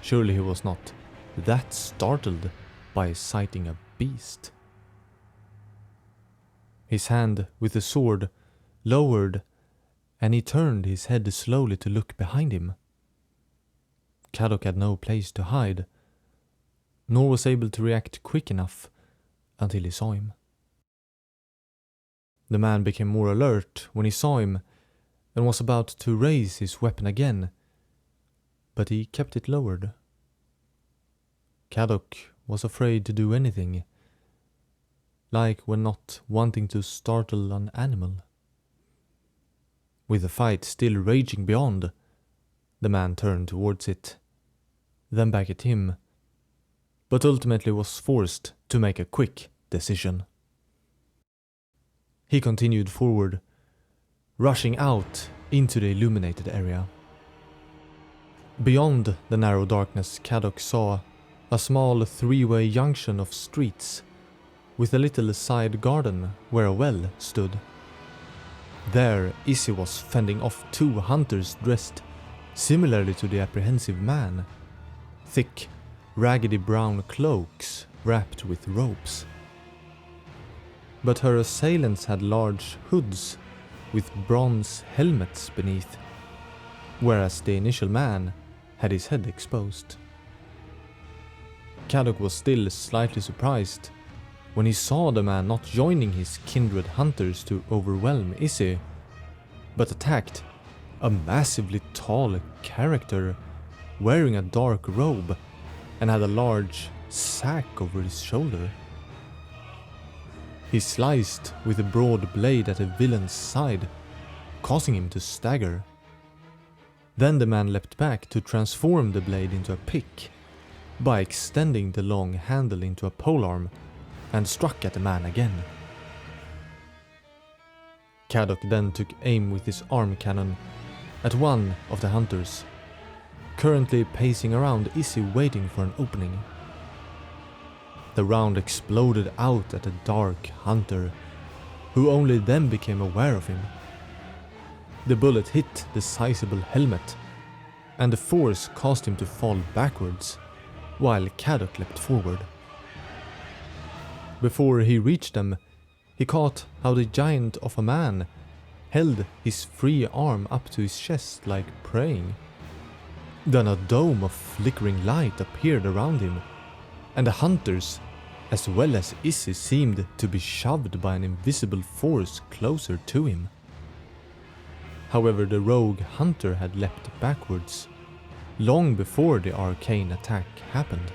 Surely he was not that startled by sighting a beast. His hand with the sword lowered, and he turned his head slowly to look behind him. Caddoc had no place to hide, nor was able to react quick enough until he saw him. The man became more alert when he saw him and was about to raise his weapon again, but he kept it lowered. Caddoc was afraid to do anything, like when not wanting to startle an animal. With the fight still raging beyond, the man turned towards it, then back at him, but ultimately was forced to make a quick decision. He continued forward, rushing out into the illuminated area. Beyond the narrow darkness, Caddoc saw a small three-way junction of streets with a little side garden where a well stood. There, Izzy was fending off two hunters dressed similarly to the apprehensive man, thick, raggedy brown cloaks wrapped with ropes. But her assailants had large hoods with bronze helmets beneath, whereas the initial man had his head exposed. Caddoc was still slightly surprised when he saw the man not joining his kindred hunters to overwhelm Izzy, but attacked a massively tall character wearing a dark robe and had a large sack over his shoulder. He sliced with a broad blade at the villain's side, causing him to stagger. Then the man leapt back to transform the blade into a pick by extending the long handle into a polearm and struck at the man again. Caddoc then took aim with his arm cannon at one of the hunters, currently pacing around Izzy waiting for an opening. The round exploded out at the dark hunter, who only then became aware of him. The bullet hit the sizable helmet, and the force caused him to fall backwards, while Caddoc leapt forward. Before he reached them, he caught how the giant of a man held his free arm up to his chest like praying. Then a dome of flickering light appeared around him, and the hunters, as well as Izzy, seemed to be shoved by an invisible force closer to him. However, the rogue hunter had leapt backwards, long before the arcane attack happened,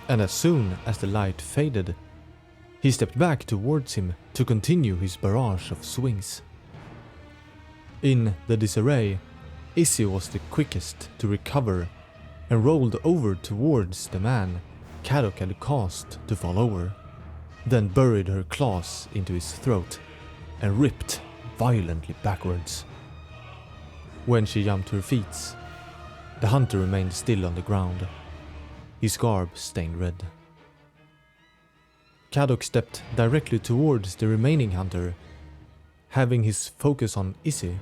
and as soon as the light faded, he stepped back towards him to continue his barrage of swings. In the disarray, Izzy was the quickest to recover and rolled over towards the man Caddoc had caused to fall over, then buried her claws into his throat and ripped violently backwards. When she jumped to her feet, the hunter remained still on the ground, his garb stained red. Caddoc stepped directly towards the remaining hunter, having his focus on Izzy.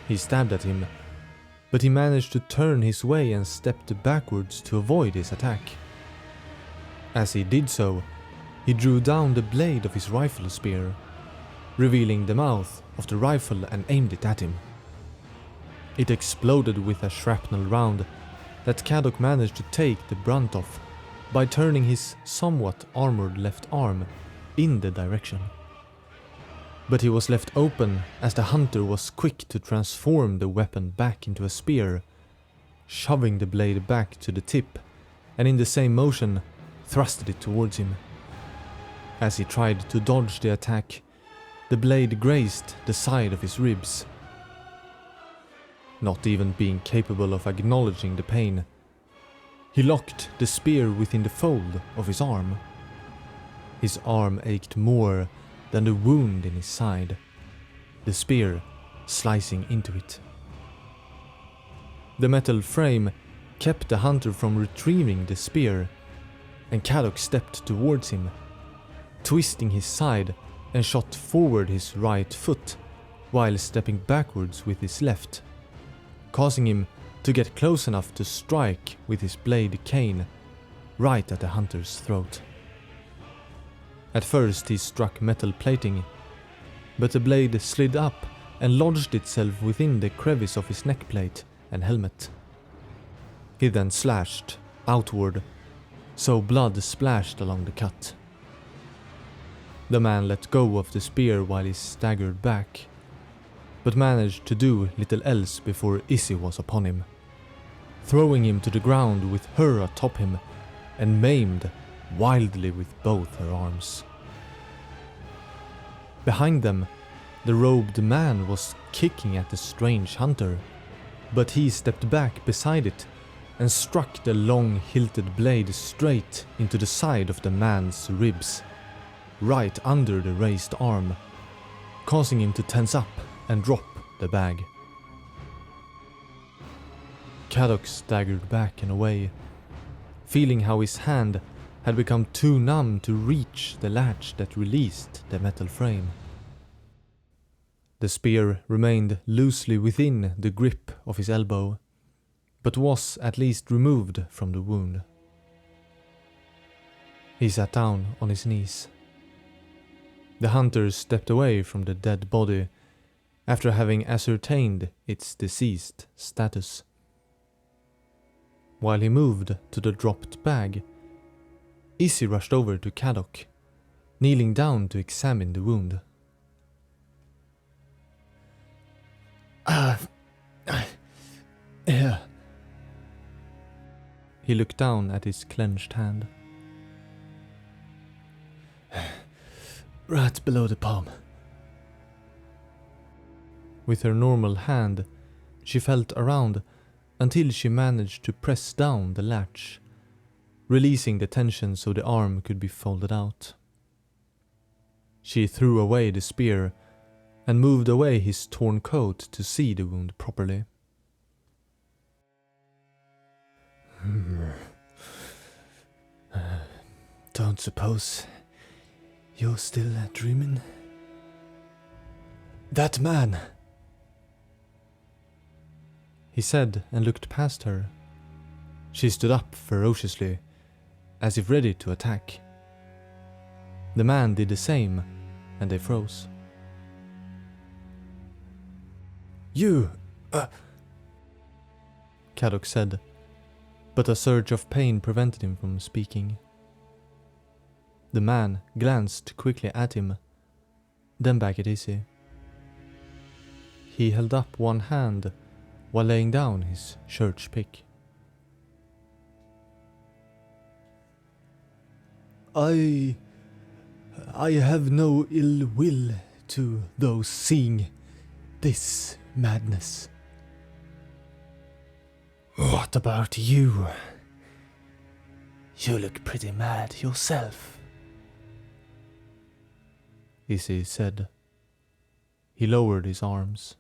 He stabbed at him, but he managed to turn his way and stepped backwards to avoid his attack. As he did so, he drew down the blade of his rifle spear, revealing the mouth of the rifle, and aimed it at him. It exploded with a shrapnel round that Caddoc managed to take the brunt of by turning his somewhat armored left arm in the direction. But he was left open as the hunter was quick to transform the weapon back into a spear, shoving the blade back to the tip, and in the same motion thrusted it towards him. As he tried to dodge the attack, the blade grazed the side of his ribs. Not even being capable of acknowledging the pain, He locked the spear within the fold of his arm. His arm ached more than the wound in his side, the spear slicing into it. The metal frame kept the hunter from retrieving the spear, and Kadok stepped towards him, twisting his side and shot forward his right foot while stepping backwards with his left, causing him to get close enough to strike with his blade cane right at the hunter's throat. At first he struck metal plating, but the blade slid up and lodged itself within the crevice of his neckplate and helmet. He then slashed outward, so blood splashed along the cut. The man let go of the spear while he staggered back, but managed to do little else before Issy was upon him, throwing him to the ground with her atop him and maimed wildly with both her arms. Behind them, the robed man was kicking at the strange hunter, but he stepped back beside it and struck the long hilted blade straight into the side of the man's ribs, right under the raised arm, causing him to tense up and drop the bag. Kadok staggered back and away, feeling how his hand had become too numb to reach the latch that released the metal frame. The spear remained loosely within the grip of his elbow, but was at least removed from the wound. He sat down on his knees. The hunter stepped away from the dead body after having ascertained its deceased status. While he moved to the dropped bag, Issy rushed over to Kadok, kneeling down to examine the wound. Here. He looked down at his clenched hand. Right below the palm. With her normal hand, she felt around until she managed to press down the latch, releasing the tension so the arm could be folded out. She threw away the spear and moved away his torn coat to see the wound properly. Don't suppose you're still dreaming? That man! He said and looked past her. She stood up ferociously, as if ready to attack. The man did the same, and they froze. You! Kadok said, but a surge of pain prevented him from speaking. The man glanced quickly at him, then back at Issy. He held up one hand while laying down his church pick. I have no ill will to those seeing this madness. What about you? You look pretty mad yourself, Issy said. He lowered his arms.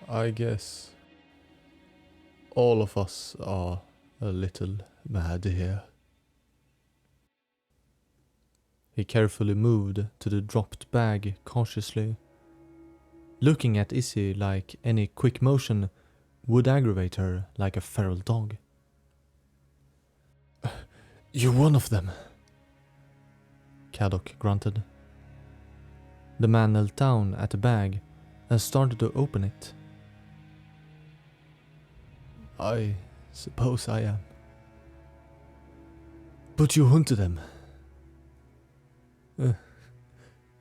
I guess all of us are a little mad here. He carefully moved to the dropped bag cautiously, looking at Issy like any quick motion would aggravate her like a feral dog. You're one of them, Kadok grunted. The man knelt down at the bag and started to open it. I suppose I am. But you hunted them.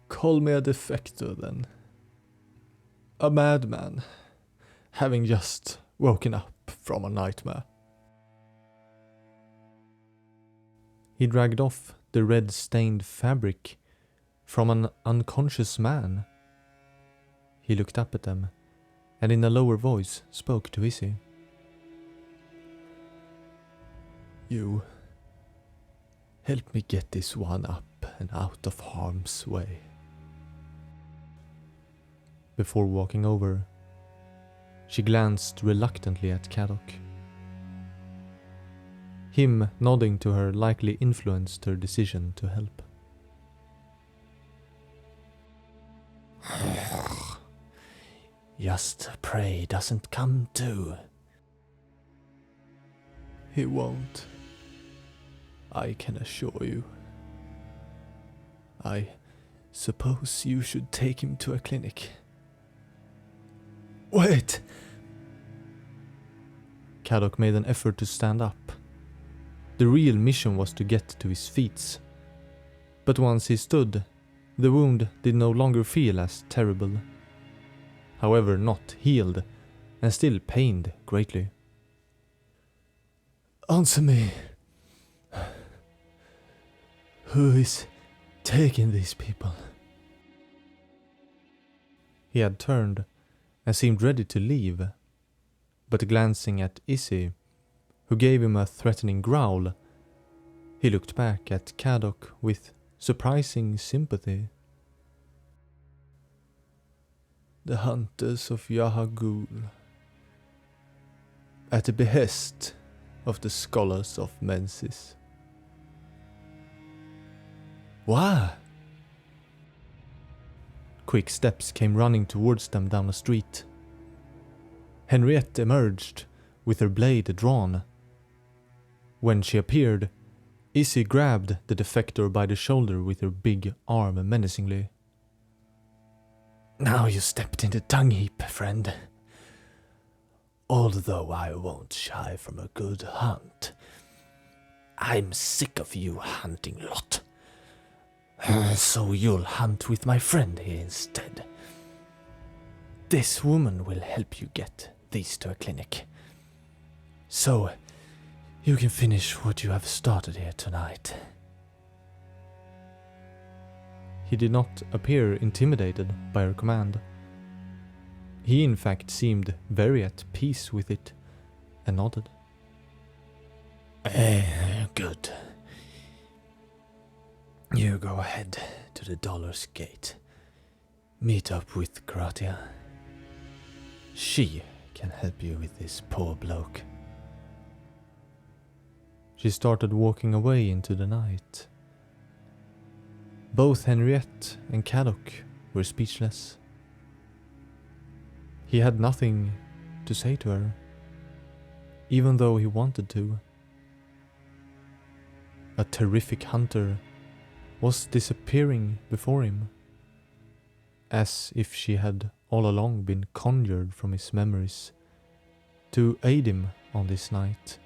Call me a defector then. A madman, having just woken up from a nightmare. He dragged off the red-stained fabric from an unconscious man. He looked up at them, and in a lower voice spoke to Issy. You help me get this one up and out of harm's way. Before walking over, she glanced reluctantly at Kadok. Him nodding to her likely influenced her decision to help. Just pray doesn't come too. He won't. I can assure you. I suppose you should take him to a clinic. Wait! Kadok made an effort to stand up. The real mission was to get to his feet. But once he stood, the wound did no longer feel as terrible. However, not healed, and still pained greatly. Answer me. Who is taking these people? He had turned and seemed ready to leave, but glancing at Izzy, who gave him a threatening growl, he looked back at Kadok with surprising sympathy. The hunters of Yahagul, at the behest of the scholars of Mensis. Why? Quick steps came running towards them down the street. Henriette emerged, with her blade drawn. When she appeared, Izzy grabbed the defector by the shoulder with her big arm menacingly. Now you stepped in the dung heap, friend. Although I won't shy from a good hunt, I'm sick of you hunting lot. So you'll hunt with my friend here instead. This woman will help you get these to a clinic. So you can finish what you have started here tonight. He did not appear intimidated by her command. He in fact seemed very at peace with it, and nodded. Good. You go ahead to the Dollar's Gate. Meet up with Gratia. She can help you with this poor bloke. She started walking away into the night. Both Henriette and Kadok were speechless. He had nothing to say to her, even though he wanted to. A terrific hunter was disappearing before him, as if she had all along been conjured from his memories to aid him on this night,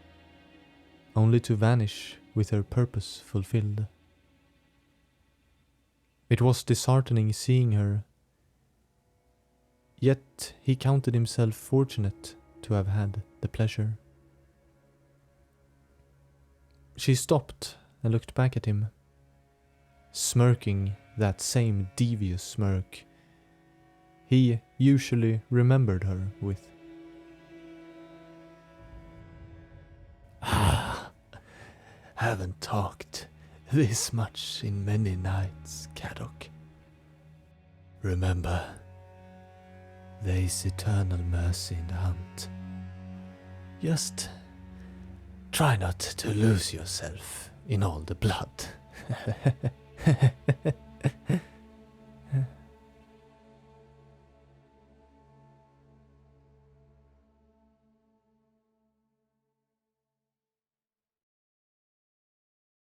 only to vanish with her purpose fulfilled. It was disheartening seeing her, yet he counted himself fortunate to have had the pleasure. She stopped and looked back at him, smirking that same devious smirk he usually remembered her with. Haven't talked this much in many nights, Kadok. Remember, there is eternal mercy in the hunt. Just try not to lose yourself in all the blood.